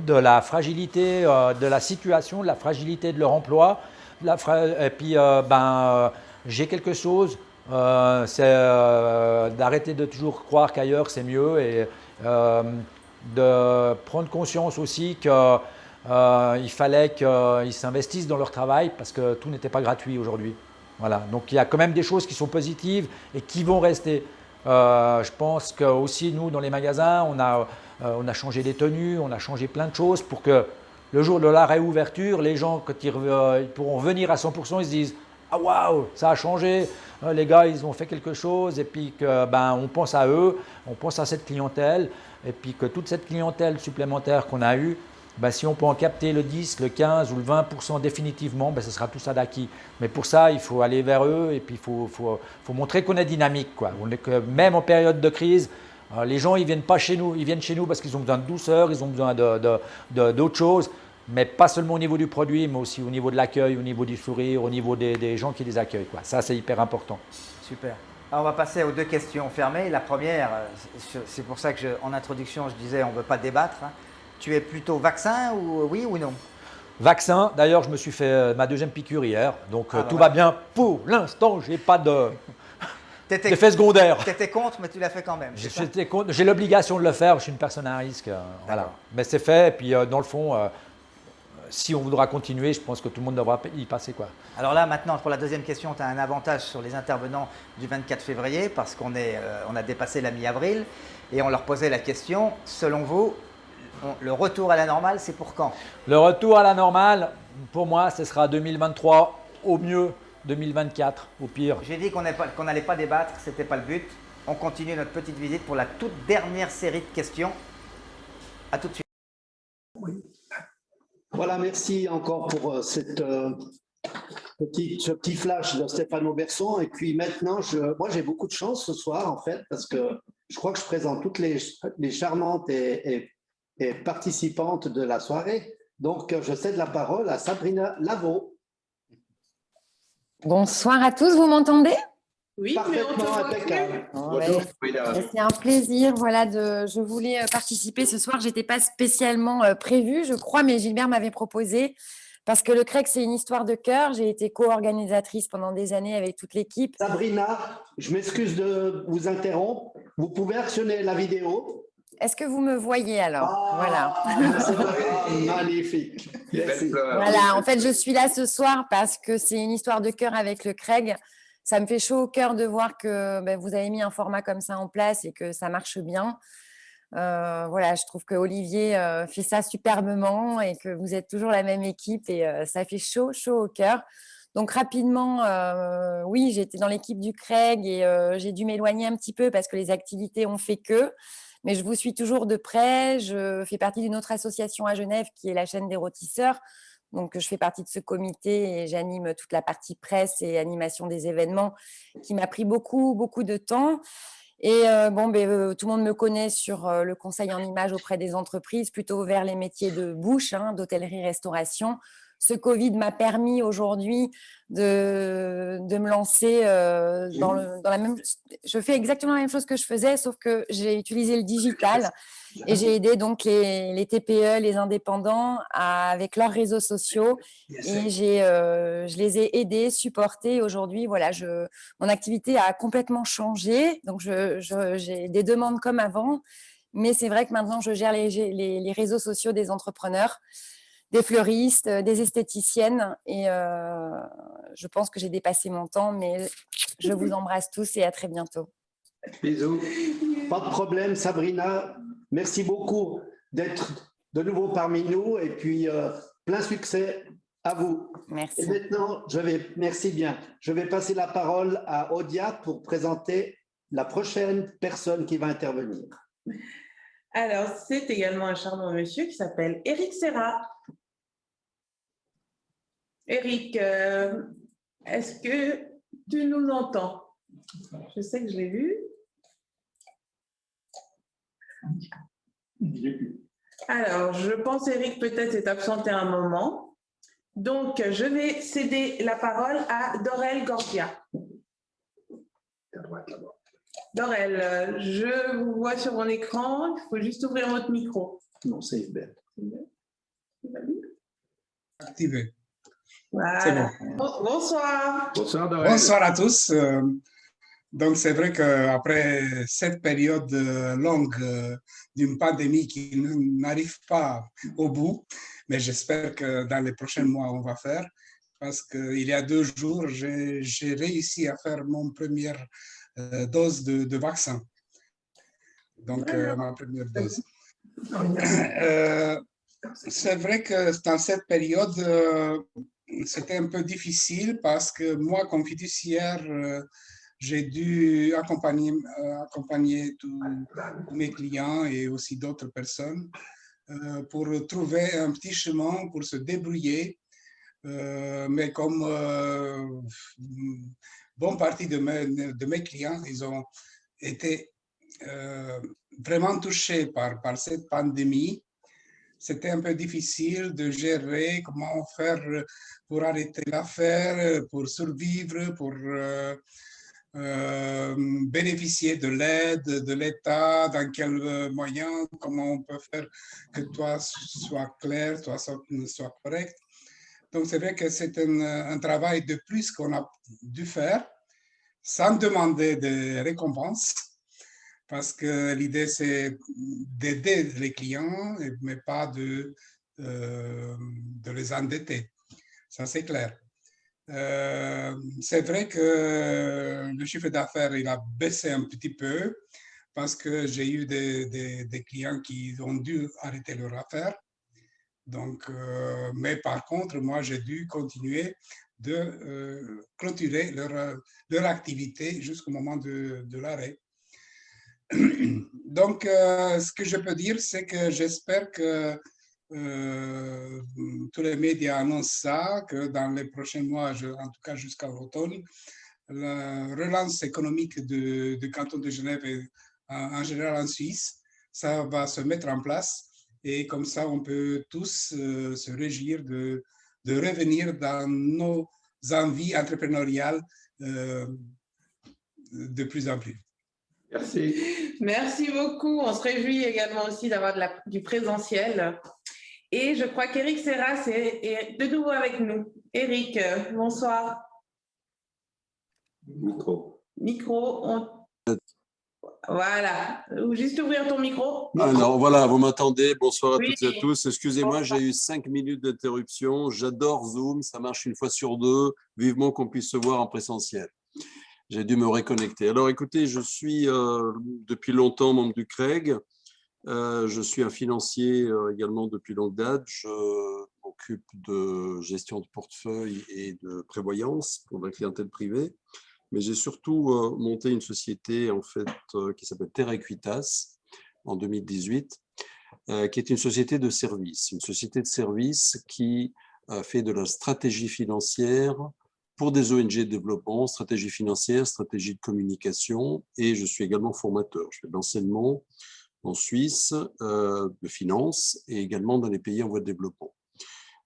[SPEAKER 4] de la fragilité de la situation, de la fragilité de leur emploi. Et puis, j'ai quelque chose, c'est d'arrêter de toujours croire qu'ailleurs c'est mieux et de prendre conscience aussi qu'il fallait qu'ils s'investissent dans leur travail parce que tout n'était pas gratuit aujourd'hui. Voilà. Donc il y a quand même des choses qui sont positives et qui vont rester. Je pense que aussi nous dans les magasins, on a changé les tenues, on a changé plein de choses pour que le jour de la réouverture, les gens, quand ils pourront venir à 100%, ils se disent « Ah waouh, ça a changé, les gars, ils ont fait quelque chose. » Et puis on pense à eux, on pense à cette clientèle. Et puis que toute cette clientèle supplémentaire qu'on a eue, si on peut en capter le 10, le 15 ou le 20% définitivement, ce sera tout ça d'acquis. Mais pour ça, il faut aller vers eux et puis il faut montrer qu'on est dynamique, quoi. Même en période de crise, les gens ils viennent pas chez nous, ils viennent chez nous parce qu'ils ont besoin de douceur, ils ont besoin d'autres choses, mais pas seulement au niveau du produit, mais aussi au niveau de l'accueil, au niveau du sourire, au niveau des gens qui les accueillent, quoi. Ça, c'est hyper important.
[SPEAKER 3] Super. Alors, on va passer aux deux questions fermées. La première, c'est pour ça que en introduction, je disais on ne veut pas débattre. Hein. Tu es plutôt vaccin ou oui ou non?
[SPEAKER 4] Vaccin, d'ailleurs, je me suis fait ma deuxième piqûre hier, donc tout va bien pour l'instant, je n'ai pas d'effet secondaire.
[SPEAKER 3] Tu étais contre, mais tu l'as fait quand même.
[SPEAKER 4] J'ai l'obligation de le faire, je suis une personne à risque. Voilà. Mais c'est fait, et puis dans le fond, si on voudra continuer, je pense que tout le monde devra y passer, quoi.
[SPEAKER 3] Alors là, maintenant, pour la deuxième question, tu as un avantage sur les intervenants du 24 février parce qu'on a dépassé la mi-avril et on leur posait la question, selon vous, le retour à la normale, c'est pour quand?
[SPEAKER 4] Le retour à la normale, pour moi, ce sera 2023, au mieux 2024, au pire.
[SPEAKER 3] J'ai dit qu'on n'allait pas débattre, ce n'était pas le but. On continue notre petite visite pour la toute dernière série de questions. À tout de suite.
[SPEAKER 2] Oui. Voilà, merci encore pour ce petit flash de Stéphane Auberson. Et puis maintenant, moi j'ai beaucoup de chance ce soir en fait, parce que je crois que je présente toutes les charmantes et participantes de la soirée. Donc, je cède la parole à Sabrina Lavaux.
[SPEAKER 14] Bonsoir à tous, vous m'entendez?
[SPEAKER 5] Oui,
[SPEAKER 2] parfaitement impeccable.
[SPEAKER 14] C'est un plaisir. Voilà, je voulais participer ce soir. Je n'étais pas spécialement prévue, je crois, mais Gilbert m'avait proposé parce que le CREG, c'est une histoire de cœur. J'ai été co-organisatrice pendant des années avec toute l'équipe.
[SPEAKER 2] Sabrina, je m'excuse de vous interrompre. Vous pouvez actionner la vidéo.
[SPEAKER 14] Est-ce que vous me voyez alors? Voilà.
[SPEAKER 2] Magnifique.
[SPEAKER 14] Voilà, en fait, je suis là ce soir parce que c'est une histoire de cœur avec le CREG. Ça me fait chaud au cœur de voir que vous avez mis un format comme ça en place et que ça marche bien. Voilà, je trouve que Olivier fait ça superbement et que vous êtes toujours la même équipe et ça fait chaud au cœur. Donc rapidement, oui, j'étais dans l'équipe du CREG et j'ai dû m'éloigner un petit peu parce que les activités ont fait que. Mais je vous suis toujours de près. Je fais partie d'une autre association à Genève qui est la chaîne des rôtisseurs. Donc, je fais partie de ce comité et j'anime toute la partie presse et animation des événements qui m'a pris beaucoup de temps. Et tout le monde me connaît sur le conseil en images auprès des entreprises, plutôt vers les métiers de bouche, d'hôtellerie-restauration. Ce Covid m'a permis aujourd'hui de me lancer dans la même… Je fais exactement la même chose que je faisais, sauf que j'ai utilisé le digital et j'ai aidé donc les TPE, les indépendants avec leurs réseaux sociaux et je les ai aidés, supportés. Aujourd'hui, voilà, mon activité a complètement changé. Donc, j'ai des demandes comme avant, mais c'est vrai que maintenant, je gère les réseaux sociaux des entrepreneurs. des fleuristes, des esthéticiennes. Et je pense que j'ai dépassé mon temps, mais je vous embrasse tous et à très bientôt.
[SPEAKER 2] Bisous. Pas de problème, Sabrina. Merci beaucoup d'être de nouveau parmi nous et puis plein succès à vous.
[SPEAKER 14] Merci.
[SPEAKER 2] Et maintenant, merci bien. Je vais passer la parole à Odia pour présenter la prochaine personne qui va intervenir.
[SPEAKER 5] Alors, c'est également un charmant monsieur qui s'appelle Eric Serra. Eric, est-ce que tu nous entends? Je sais que je l'ai vu. Alors, je pense Eric peut-être est absenté un moment. Donc, je vais céder la parole à Dorel Gorgia. Dorel, je vous vois sur mon écran. Il faut juste ouvrir votre micro.
[SPEAKER 2] Non, c'est Isabelle.
[SPEAKER 15] Activé.
[SPEAKER 5] Voilà. Bon. Bonsoir.
[SPEAKER 1] Bonsoir, Dorel.
[SPEAKER 15] Bonsoir à tous. Donc, c'est vrai qu'après cette période longue d'une pandémie qui n'arrive pas au bout, mais j'espère que dans les prochains mois, on va faire, parce qu'il y a 2 jours, j'ai réussi à faire mon première dose de vaccin. Donc, ma première dose. C'est vrai que dans cette période, c'était un peu difficile parce que moi, comme fiduciaire, j'ai dû accompagner tous mes clients et aussi d'autres personnes pour trouver un petit chemin pour se débrouiller. Mais comme bonne partie de mes clients, ils ont été vraiment touchés par cette pandémie. C'était un peu difficile de gérer comment faire pour arrêter l'affaire, pour survivre, pour bénéficier de l'aide de l'État, dans quels moyens, comment on peut faire que toi soit clair, toi soit correct. Donc, c'est vrai que c'est un travail de plus qu'on a dû faire sans demander de récompense, parce que l'idée, c'est d'aider les clients, mais pas de les endetter. Ça, c'est clair. C'est vrai que le chiffre d'affaires, il a baissé un petit peu parce que j'ai eu des clients qui ont dû arrêter leur affaire. Donc, mais par contre, moi, j'ai dû continuer de clôturer leur activité jusqu'au moment de l'arrêt. Donc, ce que je peux dire, c'est que j'espère que tous les médias annoncent ça, que dans les prochains mois, en tout cas jusqu'à l'automne, la relance économique du canton de Genève et en général en Suisse, ça va se mettre en place et comme ça, on peut tous se réjouir de revenir dans nos envies entrepreneuriales de plus en plus.
[SPEAKER 1] Merci.
[SPEAKER 5] Merci beaucoup. On se réjouit également aussi d'avoir du présentiel. Et je crois qu'Éric Serra est de nouveau avec nous. Éric, bonsoir. Micro. Voilà. Juste ouvrir ton micro.
[SPEAKER 16] Alors voilà, vous m'entendez. Bonsoir à toutes et à tous. Excusez-moi, j'ai eu 5 minutes d'interruption. J'adore Zoom, ça marche une fois sur 2. Vivement qu'on puisse se voir en présentiel. J'ai dû me reconnecter. Alors écoutez, je suis depuis longtemps membre du CREG. Je suis un financier également depuis longue date. Je m'occupe de gestion de portefeuille et de prévoyance pour la clientèle privée. Mais j'ai surtout monté une société en fait qui s'appelle Terra Equitas en 2018, qui est une société de services. Une société de services qui fait de la stratégie financière pour des ONG de développement, stratégie financière, stratégie de communication, et je suis également formateur. Je fais de l'enseignement en Suisse, de finance, et également dans les pays en voie de développement.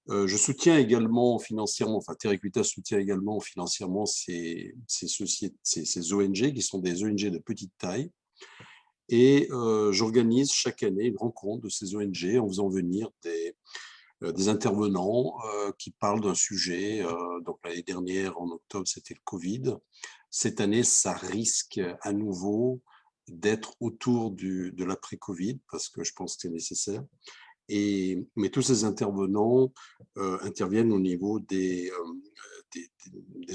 [SPEAKER 16] Je soutiens également financièrement, enfin Terra Equitas soutient également financièrement ces ONG qui sont des ONG de petite taille, et j'organise chaque année une rencontre de ces ONG en faisant venir des intervenants qui parlent d'un sujet. Donc l'année dernière, en octobre, c'était le Covid. Cette année, ça risque à nouveau d'être autour de l'après-Covid, parce que je pense que c'est nécessaire. Mais tous ces intervenants interviennent au niveau des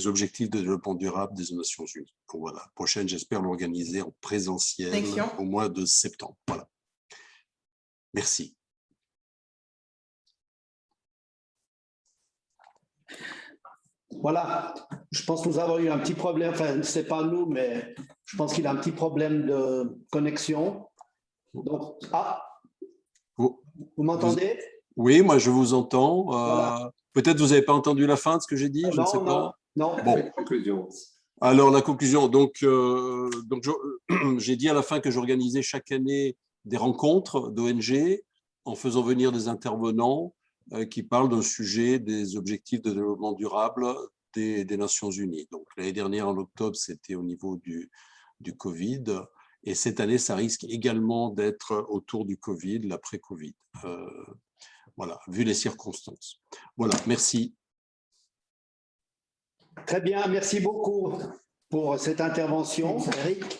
[SPEAKER 16] objectifs de développement durable des Nations Unies. Donc voilà, prochaine, j'espère l'organiser en présentiel au mois de septembre. Voilà. Merci.
[SPEAKER 2] Voilà, je pense que nous avons eu un petit problème, enfin, ce n'est pas nous, mais je pense qu'il a un petit problème de connexion. Donc, vous m'entendez?
[SPEAKER 16] Oui, moi je vous entends.
[SPEAKER 2] Voilà.
[SPEAKER 16] Peut-être vous n'avez pas entendu la fin de ce que j'ai dit, je ne sais pas.
[SPEAKER 2] Non.
[SPEAKER 16] Bon.
[SPEAKER 1] Conclusion.
[SPEAKER 16] Alors la conclusion, donc j'ai dit à la fin que j'organisais chaque année des rencontres d'ONG en faisant venir des intervenants qui parlent d'un sujet des objectifs de développement durable des Nations Unies. Donc l'année dernière, en octobre, c'était au niveau du Covid. Et cette année, ça risque également d'être autour du Covid, l'après-Covid. Voilà, vu les circonstances. Voilà, merci.
[SPEAKER 2] Très bien, merci beaucoup pour cette intervention, Eric.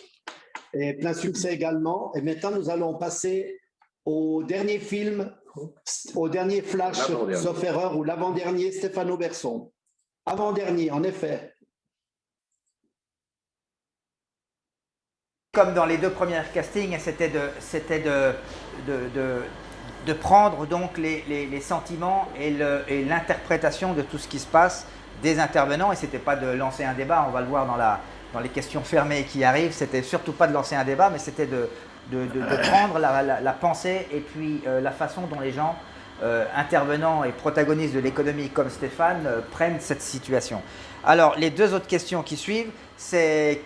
[SPEAKER 2] Et plein succès également. Et maintenant, nous allons passer au dernier film, au dernier flash, sauf erreur, ou l'avant-dernier, Stéphano Berson. Avant-dernier, en effet.
[SPEAKER 3] Comme dans les deux premières castings, c'était de prendre donc les sentiments et l'interprétation de tout ce qui se passe des intervenants. Et ce n'était pas de lancer un débat, on va le voir dans les questions fermées qui arrivent, c'était surtout pas de lancer un débat, mais c'était de prendre la pensée et puis la façon dont les gens intervenants et protagonistes de l'économie comme Stéphane prennent cette situation. Alors, les deux autres questions qui suivent, c'est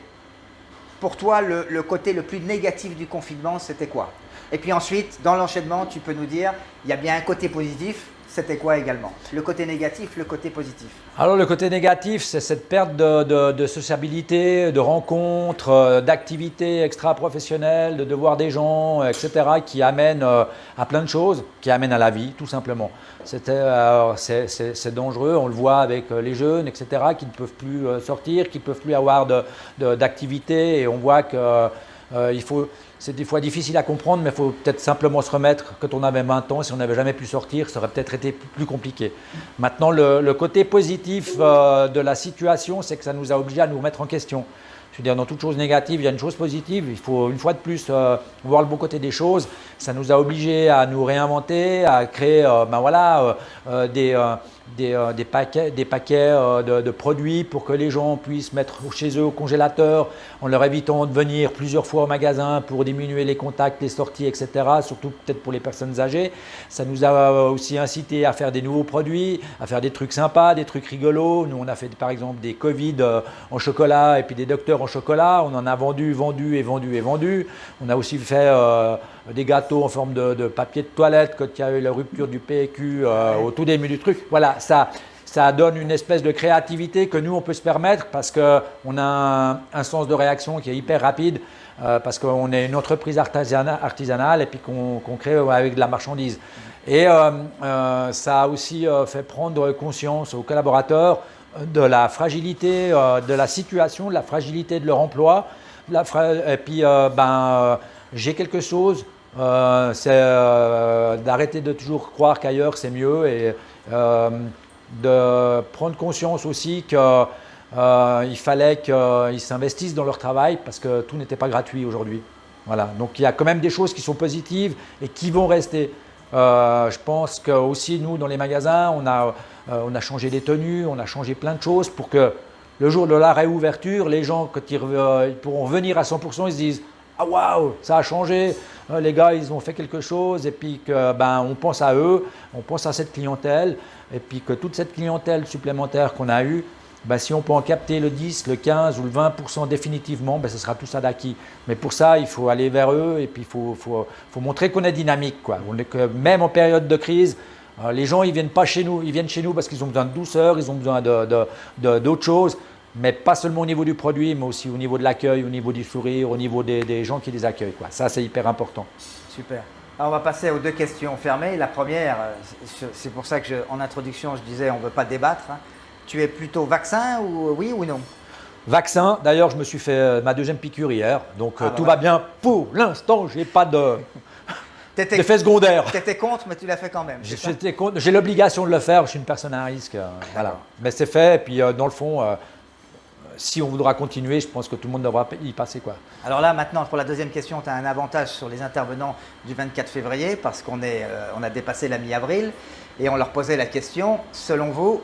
[SPEAKER 3] pour toi le côté le plus négatif du confinement, c'était quoi? Et puis ensuite, dans l'enchaînement, tu peux nous dire, il y a bien un côté positif, c'était quoi également? Le côté négatif, le côté positif.
[SPEAKER 4] Alors le côté négatif, c'est cette perte de sociabilité, de rencontres, d'activités extra-professionnelles, de voir des gens, etc. qui amènent à plein de choses, qui amènent à la vie, tout simplement. C'est dangereux, on le voit avec les jeunes, etc., qui ne peuvent plus sortir, qui ne peuvent plus avoir d'activités. Et on voit que c'est des fois difficile à comprendre, mais il faut peut-être simplement se remettre. Quand on avait 20 ans, si on n'avait jamais pu sortir, ça aurait peut-être été plus compliqué. Maintenant, le côté positif de la situation, c'est que ça nous a obligés à nous remettre en question. Je veux dire, dans toute chose négative, il y a une chose positive. Il faut une fois de plus voir le bon côté des choses. Ça nous a obligés à nous réinventer, à créer des paquets de produits pour que les gens puissent mettre chez eux au congélateur en leur évitant de venir plusieurs fois au magasin pour diminuer les contacts, les sorties, etc. Surtout peut-être pour les personnes âgées. Ça nous a aussi incité à faire des nouveaux produits, à faire des trucs sympas, des trucs rigolos. Nous, on a fait par exemple des Covid en chocolat et puis des docteurs en chocolat. On en a vendu. On a aussi fait des gâteaux en forme de papier de toilette quand il y a eu la rupture du PQ au tout début du truc. Voilà, ça donne une espèce de créativité que nous, on peut se permettre parce qu'on a un sens de réaction qui est hyper rapide parce qu'on est une entreprise artisanale et puis qu'on crée avec de la marchandise. Et ça a aussi fait prendre conscience aux collaborateurs de la fragilité de la situation, de la fragilité de leur emploi. Et puis, j'ai quelque chose, c'est d'arrêter de toujours croire qu'ailleurs c'est mieux et de prendre conscience aussi qu'il fallait qu'ils s'investissent dans leur travail parce que tout n'était pas gratuit aujourd'hui. Voilà. Donc il y a quand même des choses qui sont positives et qui vont rester. Je pense que aussi nous dans les magasins, on a changé les tenues, on a changé plein de choses pour que le jour de la réouverture, les gens quand ils pourront venir à 100%, ils se disent ah waouh, ça a changé, les gars ils ont fait quelque chose et puis que on pense à eux, on pense à cette clientèle et puis que toute cette clientèle supplémentaire qu'on a eue, si on peut en capter le 10, le 15 ou le 20% définitivement, ce sera tout ça d'acquis. Mais pour ça, il faut aller vers eux et puis il faut montrer qu'on est dynamique, quoi. Que même en période de crise, les gens ils viennent pas chez nous, ils viennent chez nous parce qu'ils ont besoin de douceur, ils ont besoin d'autres choses. Mais pas seulement au niveau du produit, mais aussi au niveau de l'accueil, au niveau du sourire, au niveau des gens qui les accueillent, quoi. Ça, c'est hyper important.
[SPEAKER 3] Super. Alors, on va passer aux deux questions fermées. La première, c'est pour ça que en introduction, je disais on ne veut pas débattre. Hein. Tu es plutôt vaccin ou oui ou non?
[SPEAKER 4] Vaccin. D'ailleurs, je me suis fait ma deuxième piqûre hier. Donc, tout va bien pour l'instant. Je n'ai pas de... d'effets secondaires.
[SPEAKER 3] Tu étais contre, mais tu l'as fait quand même.
[SPEAKER 4] J'ai l'obligation de le faire, je suis une personne à risque. Voilà. Mais c'est fait, et puis dans le fond, si on voudra continuer, je pense que tout le monde devra y passer, quoi.
[SPEAKER 3] Alors là, maintenant, pour la deuxième question, tu as un avantage sur les intervenants du 24 février parce qu'on a dépassé la mi-avril et on leur posait la question, selon vous,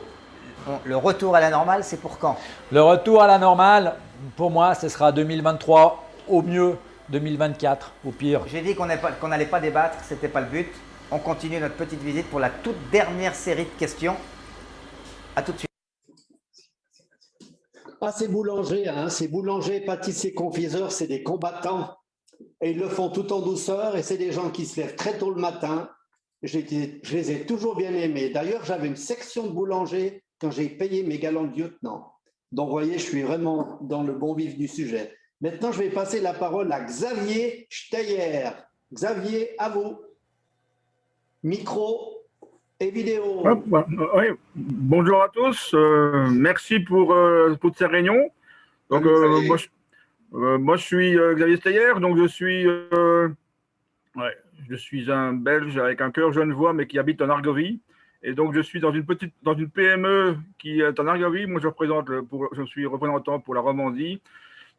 [SPEAKER 3] le retour à la normale, c'est pour quand?
[SPEAKER 4] Le retour à la normale, pour moi, ce sera 2023, au mieux 2024, au pire.
[SPEAKER 3] J'ai dit qu'on n'allait pas débattre, ce n'était pas le but. On continue notre petite visite pour la toute dernière série de questions. À tout de suite.
[SPEAKER 2] Ah, ces boulangers, hein, ces boulangers, pâtissiers, confiseurs, c'est des combattants. Et ils le font tout en douceur et c'est des gens qui se lèvent très tôt le matin. Je les ai toujours bien aimés. D'ailleurs, j'avais une section de boulanger quand j'ai payé mes galons de lieutenant. Donc, vous voyez, je suis vraiment dans le bon vif du sujet. Maintenant, je vais passer la parole à Xavier Steyer. Xavier, à vous. Micro et vidéo.
[SPEAKER 17] Oui. Bonjour à tous. Merci pour toutes ces réunions. Donc, moi, je suis Xavier Steyer. Donc, je suis un Belge avec un cœur genevois, mais qui habite en Argovie. Et donc, je suis dans une PME qui est en Argovie. Moi, je suis représentant pour la Romandie,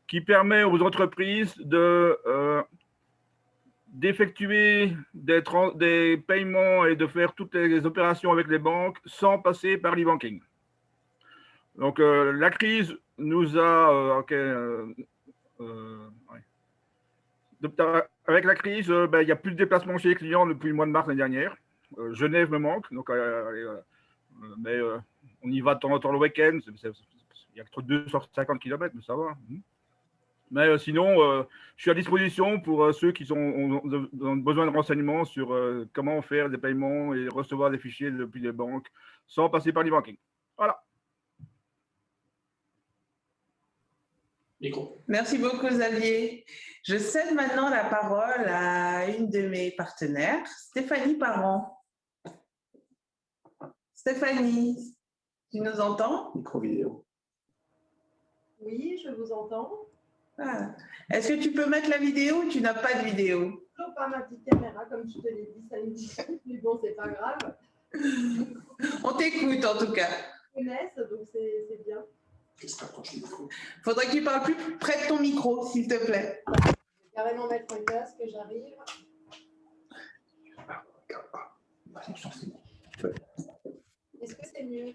[SPEAKER 17] qui permet aux entreprises d'effectuer des paiements et de faire toutes les opérations avec les banques sans passer par l'e-banking. Donc, la crise nous a... Avec la crise, il n'y a plus de déplacement chez les clients depuis le mois de mars l'année dernière. Genève me manque, donc, mais on y va de temps en temps le week-end. Il y a que 250 km, mais ça va. Mais sinon, je suis à disposition pour ceux qui ont besoin de renseignements sur comment faire des paiements et recevoir des fichiers depuis les banques sans passer par l'e-banking. Voilà.
[SPEAKER 5] Merci beaucoup, Xavier. Je cède maintenant la parole à une de mes partenaires, Stéphanie Parent. Stéphanie, tu nous entends?
[SPEAKER 2] Micro vidéo.
[SPEAKER 18] Oui, je vous entends.
[SPEAKER 5] Ah. Est-ce que tu peux mettre la vidéo ou tu n'as pas de vidéo?
[SPEAKER 18] Toujours pas ma petite caméra, comme je te l'ai dit, ça me dit. Mais bon, c'est pas grave.
[SPEAKER 5] On t'écoute en tout cas.
[SPEAKER 18] Donc c'est bien.
[SPEAKER 5] Faudrait que tu parles plus près de ton micro, s'il te plaît.
[SPEAKER 18] Je vais carrément mettre un casque, j'arrive. Est-ce que c'est mieux?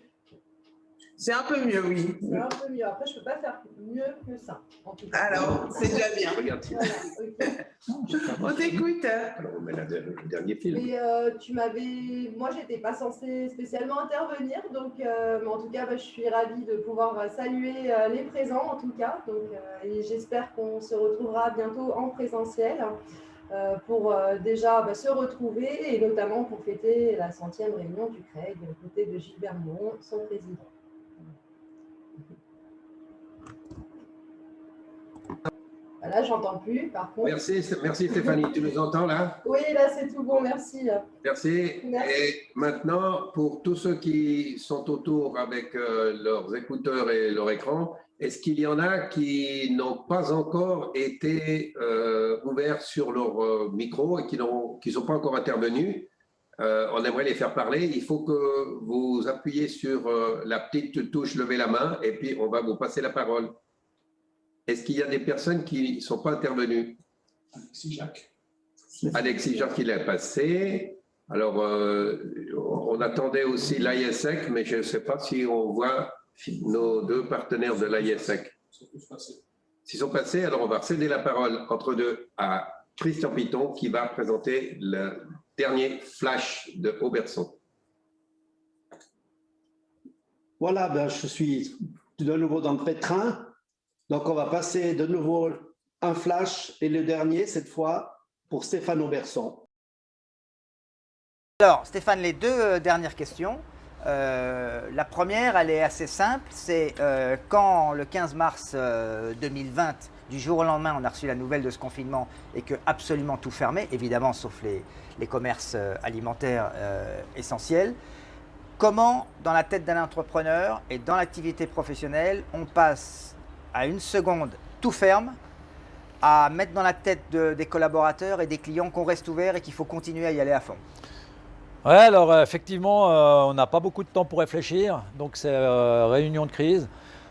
[SPEAKER 5] C'est un peu mieux, oui.
[SPEAKER 18] C'est un peu mieux. Après, je ne peux pas faire mieux que ça. En tout cas.
[SPEAKER 5] Alors, c'est déjà bien.
[SPEAKER 1] Regarde.
[SPEAKER 18] Voilà, okay.
[SPEAKER 5] On t'écoute.
[SPEAKER 1] Alors, on met le dernier film.
[SPEAKER 18] Et moi, je n'étais pas censée spécialement intervenir, donc mais en tout cas, je suis ravie de pouvoir saluer les présents, en tout cas. Donc, et j'espère qu'on se retrouvera bientôt en présentiel pour déjà se retrouver et notamment pour fêter la 100e réunion du CREG, aux côtés de Gilbert Moron, son président. Là, j'entends plus, par contre.
[SPEAKER 1] Merci Stéphanie, tu nous entends là?
[SPEAKER 18] Oui, là, c'est tout bon, merci.
[SPEAKER 1] Merci. Et maintenant, pour tous ceux qui sont autour avec leurs écouteurs et leur écran, est-ce qu'il y en a qui n'ont pas encore été ouverts sur leur micro et qui ne sont pas encore intervenus? On aimerait les faire parler. Il faut que vous appuyez sur la petite touche « Levez la main » et puis on va vous passer la parole. Est-ce qu'il y a des personnes qui ne sont pas intervenues?
[SPEAKER 19] Alexis Jacques.
[SPEAKER 1] Alexis Jacques, il est passé. Alors, on attendait aussi l'AIESEC, mais je ne sais pas si on voit nos deux partenaires de l'AIESEC. S'ils sont passés, alors on va céder la parole entre deux à Christian Piton qui va présenter le dernier flash de Auberson.
[SPEAKER 2] Voilà, je suis de nouveau dans le pré-train. Donc, on va passer de nouveau un flash et le dernier, cette fois, pour Stéphane Auberson.
[SPEAKER 3] Alors, Stéphane, les deux dernières questions. La première, elle est assez simple. C'est quand, le 15 mars 2020, du jour au lendemain, on a reçu la nouvelle de ce confinement et que absolument tout fermé, évidemment, sauf les commerces alimentaires essentiels. Comment, dans la tête d'un entrepreneur et dans l'activité professionnelle, on passe à une seconde, tout ferme, à mettre dans la tête des collaborateurs et des clients qu'on reste ouvert et qu'il faut continuer à y aller à fond?
[SPEAKER 4] Ouais, alors effectivement, on n'a pas beaucoup de temps pour réfléchir, donc c'est réunion de crise,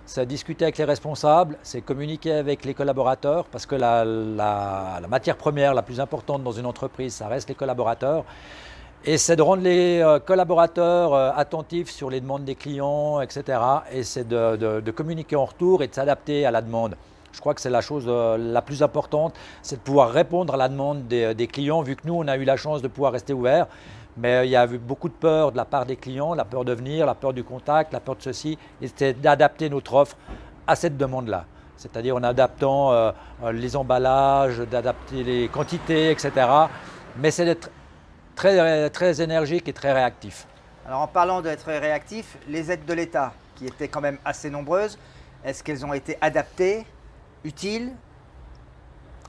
[SPEAKER 4] c'est discuter avec les responsables, c'est communiquer avec les collaborateurs, parce que la matière première la plus importante dans une entreprise, ça reste les collaborateurs, et c'est de rendre les collaborateurs attentifs sur les demandes des clients, etc. Et c'est de communiquer en retour et de s'adapter à la demande. Je crois que c'est la chose la plus importante, c'est de pouvoir répondre à la demande des clients, vu que nous, on a eu la chance de pouvoir rester ouverts. Mais il y a eu beaucoup de peur de la part des clients, la peur de venir, la peur du contact, la peur de ceci. Et c'était d'adapter notre offre à cette demande-là. C'est-à-dire en adaptant les emballages, d'adapter les quantités, etc. Mais c'est d'être très énergique et très réactif.
[SPEAKER 3] Alors en parlant d'être réactif, les aides de l'État, qui étaient quand même assez nombreuses, est-ce qu'elles ont été adaptées, utiles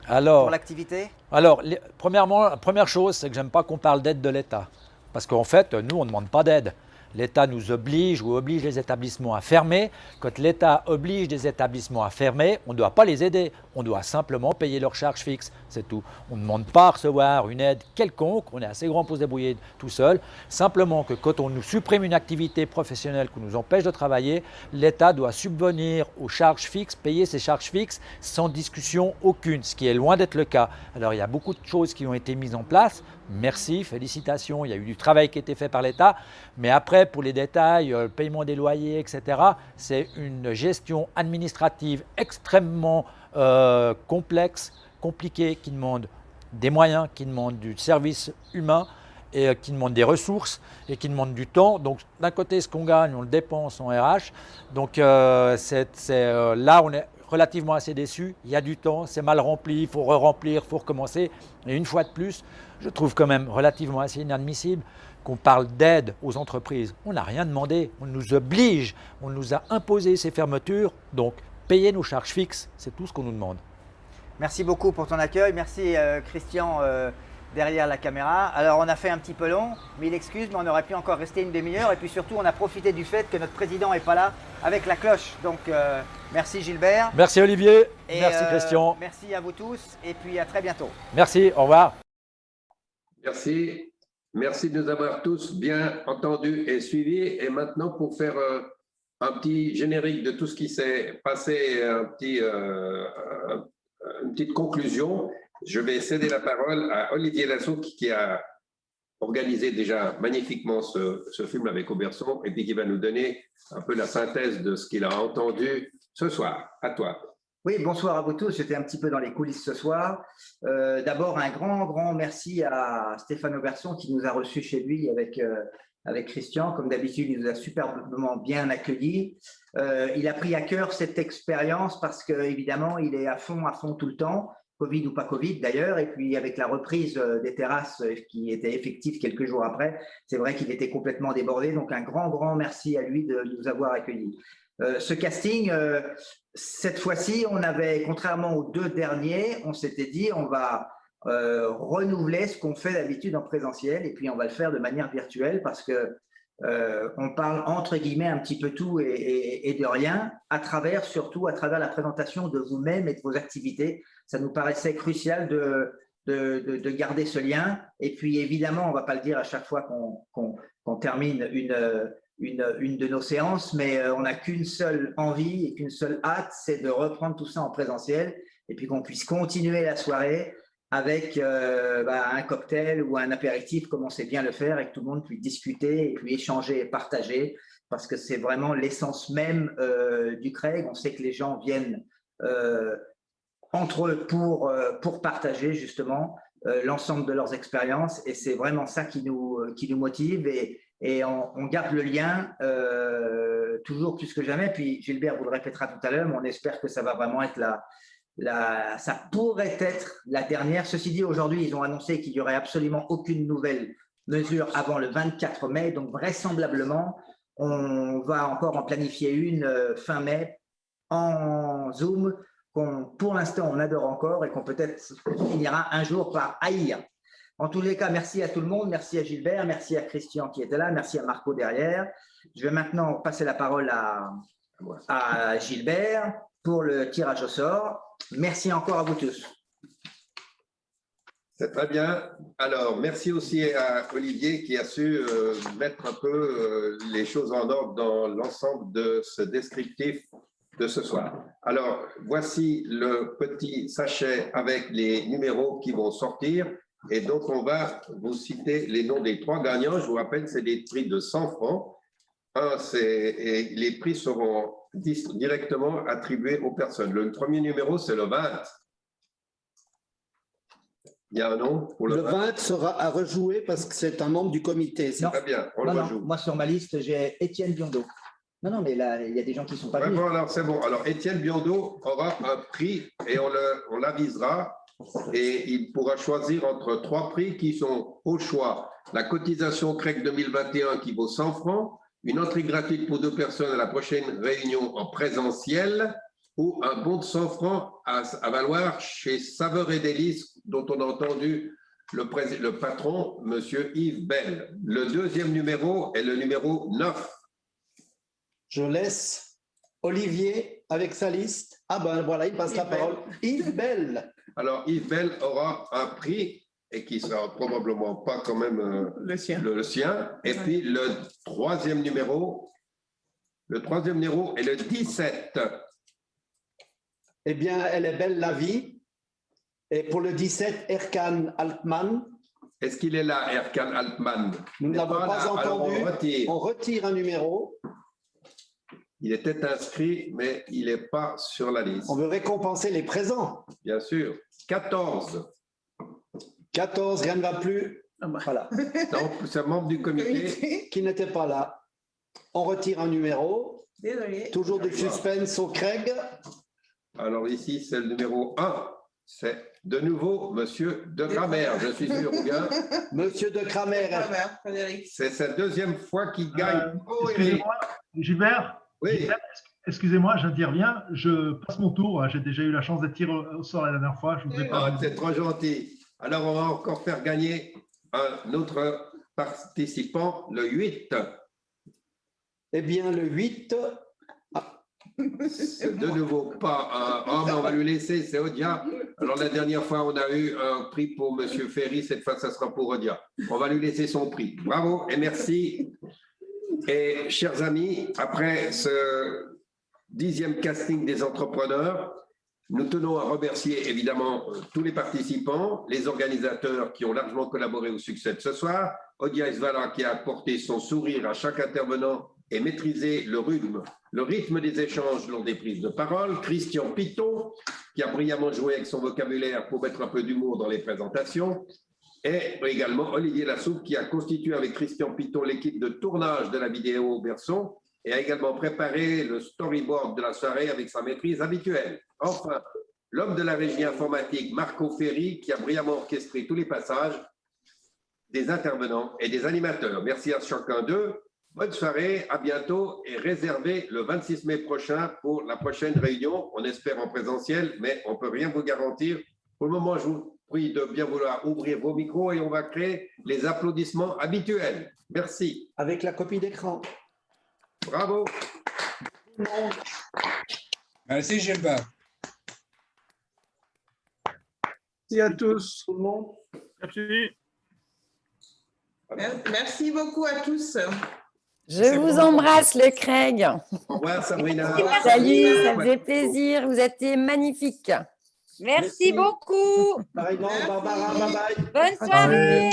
[SPEAKER 3] pour l'activité?
[SPEAKER 4] Alors, premièrement, la première chose, c'est que j'aime pas qu'on parle d'aide de l'État. Parce qu'en fait, nous, on ne demande pas d'aide. L'État nous oblige ou oblige les établissements à fermer. Quand l'État oblige des établissements à fermer, on ne doit pas les aider. On doit simplement payer leurs charges fixes, c'est tout. On ne demande pas à recevoir une aide quelconque. On est assez grand pour se débrouiller tout seul. Simplement que quand on nous supprime une activité professionnelle qui nous empêche de travailler, l'État doit subvenir aux charges fixes, payer ces charges fixes sans discussion aucune, ce qui est loin d'être le cas. Alors il y a beaucoup de choses qui ont été mises en place. Merci, félicitations, il y a eu du travail qui a été fait par l'État, mais après, pour les détails, le paiement des loyers, etc., c'est une gestion administrative extrêmement complexe, compliquée, qui demande des moyens, qui demande du service humain, et qui demande des ressources et qui demande du temps. Donc d'un côté, ce qu'on gagne, on le dépense en RH. Donc là, on est relativement assez déçus. Il y a du temps, c'est mal rempli, il faut re-remplir, il faut recommencer. Et une fois de plus, je trouve quand même relativement assez inadmissible qu'on parle d'aide aux entreprises. On n'a rien demandé, on nous oblige, on nous a imposé ces fermetures. Donc payer nos charges fixes, c'est tout ce qu'on nous demande.
[SPEAKER 3] Merci beaucoup pour ton accueil. Merci Christian derrière la caméra. Alors on a fait un petit peu long, mille excuses, mais on aurait pu encore rester une demi-heure. Et puis surtout, on a profité du fait que notre président n'est pas là avec la cloche. Donc merci Gilbert.
[SPEAKER 4] Merci Olivier. Merci Christian.
[SPEAKER 3] Merci à vous tous et puis à très bientôt.
[SPEAKER 4] Merci, au revoir.
[SPEAKER 1] Merci. Merci de nous avoir tous bien entendus et suivis. Et maintenant, pour faire un petit générique de tout ce qui s'est passé, une petite conclusion, je vais céder la parole à Olivier Lassault qui a organisé déjà magnifiquement ce film avec Auberson et puis qui va nous donner un peu la synthèse de ce qu'il a entendu ce soir. À toi.
[SPEAKER 3] Oui, bonsoir à vous tous. J'étais un petit peu dans les coulisses ce soir. D'abord, un grand merci à Stéphane Auberson qui nous a reçus chez lui avec Christian. Comme d'habitude, il nous a superbement bien accueillis. Il a pris à cœur cette expérience parce qu'évidemment, il est à fond tout le temps, Covid ou pas Covid d'ailleurs. Et puis, avec la reprise des terrasses qui était effective quelques jours après, c'est vrai qu'il était complètement débordé. Donc, un grand merci à lui de nous avoir accueillis. Ce casting, cette fois-ci, on avait, contrairement aux deux derniers, on s'était dit on va renouveler ce qu'on fait d'habitude en présentiel et puis on va le faire de manière virtuelle parce que on parle entre guillemets un petit peu tout et de rien surtout à travers la présentation de vous-même et de vos activités. Ça nous paraissait crucial de garder ce lien. Et puis évidemment, on ne va pas le dire à chaque fois qu'on termine une de nos séances, mais on n'a qu'une seule envie et qu'une seule hâte, c'est de reprendre tout ça en présentiel et puis qu'on puisse continuer la soirée avec un cocktail ou un apéritif comme on sait bien le faire et que tout le monde puisse discuter et puis échanger et partager parce que c'est vraiment l'essence même du Craig. On sait que les gens viennent entre eux pour partager justement l'ensemble de leurs expériences et c'est vraiment ça qui nous motive et on garde le lien toujours plus que jamais. Puis Gilbert vous le répétera tout à l'heure, mais on espère que ça va vraiment être ça pourrait être la dernière. Ceci dit, aujourd'hui, ils ont annoncé qu'il n'y aurait absolument aucune nouvelle mesure avant le 24 mai. Donc, vraisemblablement, on va encore en planifier une fin mai en Zoom qu'on, pour l'instant, on adore encore et qu'on peut-être finira un jour par haïr. En tous les cas, merci à tout le monde. Merci à Gilbert, merci à Christian qui était là, merci à Marco derrière. Je vais maintenant passer la parole à Gilbert pour le tirage au sort. Merci encore à vous tous.
[SPEAKER 1] C'est très bien. Alors, merci aussi à Olivier qui a su mettre un peu les choses en ordre dans l'ensemble de ce descriptif de ce soir. Alors, voici le petit sachet avec les numéros qui vont sortir. Et donc, on va vous citer les noms des 3 gagnants. Je vous rappelle, c'est des prix de 100 francs. Et les prix seront directement attribués aux personnes. Le premier numéro, c'est le 20. Il y a un nom pour le
[SPEAKER 2] 20 sera à rejouer parce que c'est un membre du comité.
[SPEAKER 1] Très bien, on le rejoue.
[SPEAKER 3] Moi, sur ma liste, j'ai Étienne Biondo. Non, mais là, il y a des gens qui ne sont pas venus.
[SPEAKER 1] Alors, c'est bon. Alors, Étienne Biondo aura un prix et on l'avisera. Et il pourra choisir entre 3 prix qui sont au choix. La cotisation CREG 2021 qui vaut 100 francs, une entrée gratuite pour 2 personnes à la prochaine réunion en présentiel ou un bon de 100 francs à valoir chez Saveur et Délices, dont on a entendu le patron, M. Yves Bell. Le deuxième numéro est le numéro 9.
[SPEAKER 2] Je laisse Olivier avec sa liste. Ah ben voilà, il passe la parole. Yves Bell.
[SPEAKER 1] Alors, Yves Bell aura un prix et qui ne sera probablement pas quand même le sien. Et puis, le troisième numéro est le 17.
[SPEAKER 2] Eh bien, elle est belle la vie. Et pour le 17, Erkan Altman.
[SPEAKER 1] Est-ce qu'il est là, Erkan Altman?
[SPEAKER 2] Nous ne l'avons pas entendu. On retire un numéro.
[SPEAKER 1] Il était inscrit, mais il n'est pas sur la liste.
[SPEAKER 2] On veut récompenser les présents.
[SPEAKER 1] Bien sûr. 14.
[SPEAKER 2] 14, rien ne va plus. Voilà.
[SPEAKER 1] Donc, c'est un membre du comité
[SPEAKER 2] qui n'était pas là. On retire un numéro.
[SPEAKER 5] Désolé.
[SPEAKER 2] Toujours du suspense au Craig.
[SPEAKER 1] Alors ici, c'est le numéro 1. C'est de nouveau Monsieur de Grammaire, je suis sûr, ou bien
[SPEAKER 2] Monsieur de Grammaire.
[SPEAKER 1] C'est sa deuxième fois qu'il gagne.
[SPEAKER 6] Excusez-moi, Gilbert.
[SPEAKER 1] Oui.
[SPEAKER 6] Gilbert, excusez-moi, j'interviens. Je passe mon tour. J'ai déjà eu la chance d'être tiré au sort la dernière fois. Je voudrais pas.
[SPEAKER 1] C'est trop gentil. Alors, on va encore faire gagner un autre participant, le 8.
[SPEAKER 2] Eh bien, le 8.
[SPEAKER 1] C'est de nouveau pas un. Mais on va lui laisser, c'est Odia. Alors, la dernière fois, on a eu un prix pour M. Ferry. Cette fois, ça sera pour Odia. On va lui laisser son prix. Bravo et merci. Et chers amis, après ce 10e casting des entrepreneurs, nous tenons à remercier évidemment tous les participants, les organisateurs qui ont largement collaboré au succès de ce soir, Odia Isvala qui a apporté son sourire à chaque intervenant et maîtrisé le rythme des échanges lors des prises de parole, Christian Piton qui a brillamment joué avec son vocabulaire pour mettre un peu d'humour dans les présentations, et également Olivier Lassoupe qui a constitué avec Christian Piton l'équipe de tournage de la vidéo Berson et a également préparé le storyboard de la soirée avec sa maîtrise habituelle. Enfin, l'homme de la régie informatique, Marco Ferri, qui a brillamment orchestré tous les passages des intervenants et des animateurs. Merci à chacun d'eux. Bonne soirée, à bientôt et réservez le 26 mai prochain pour la prochaine réunion. On espère en présentiel, mais on ne peut rien vous garantir. Pour le moment, je vous prie de bien vouloir ouvrir vos micros et on va créer les applaudissements habituels. Merci.
[SPEAKER 2] Avec la copie d'écran.
[SPEAKER 1] Bravo.
[SPEAKER 15] Merci Gilbert.
[SPEAKER 13] Merci à tous.
[SPEAKER 2] Tout le monde.
[SPEAKER 17] Merci.
[SPEAKER 5] Merci beaucoup à tous.
[SPEAKER 14] Je vous embrasse, le Craig.
[SPEAKER 1] Au revoir, Sabrina.
[SPEAKER 14] Salut, ça faisait plaisir. Vous étiez magnifiques.
[SPEAKER 10] Merci beaucoup.
[SPEAKER 2] Pareillement, Barbara, bye bye.
[SPEAKER 10] Bonne soirée.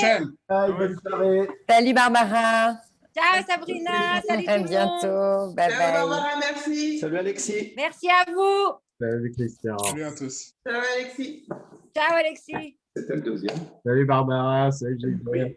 [SPEAKER 9] Bonne soirée.
[SPEAKER 14] Salut, Barbara.
[SPEAKER 10] Ciao, Sabrina. Salut tout
[SPEAKER 14] À
[SPEAKER 10] le monde.
[SPEAKER 14] bientôt. Bye
[SPEAKER 5] Ciao,
[SPEAKER 14] bye.
[SPEAKER 5] Barbara, merci.
[SPEAKER 2] Salut, Alexis.
[SPEAKER 10] Merci à vous.
[SPEAKER 7] Salut Christian.
[SPEAKER 15] Salut à tous.
[SPEAKER 5] Ciao, Alexis.
[SPEAKER 10] Ciao, Alexis.
[SPEAKER 1] C'était le deuxième.
[SPEAKER 7] Salut Barbara. Salut Gilbert.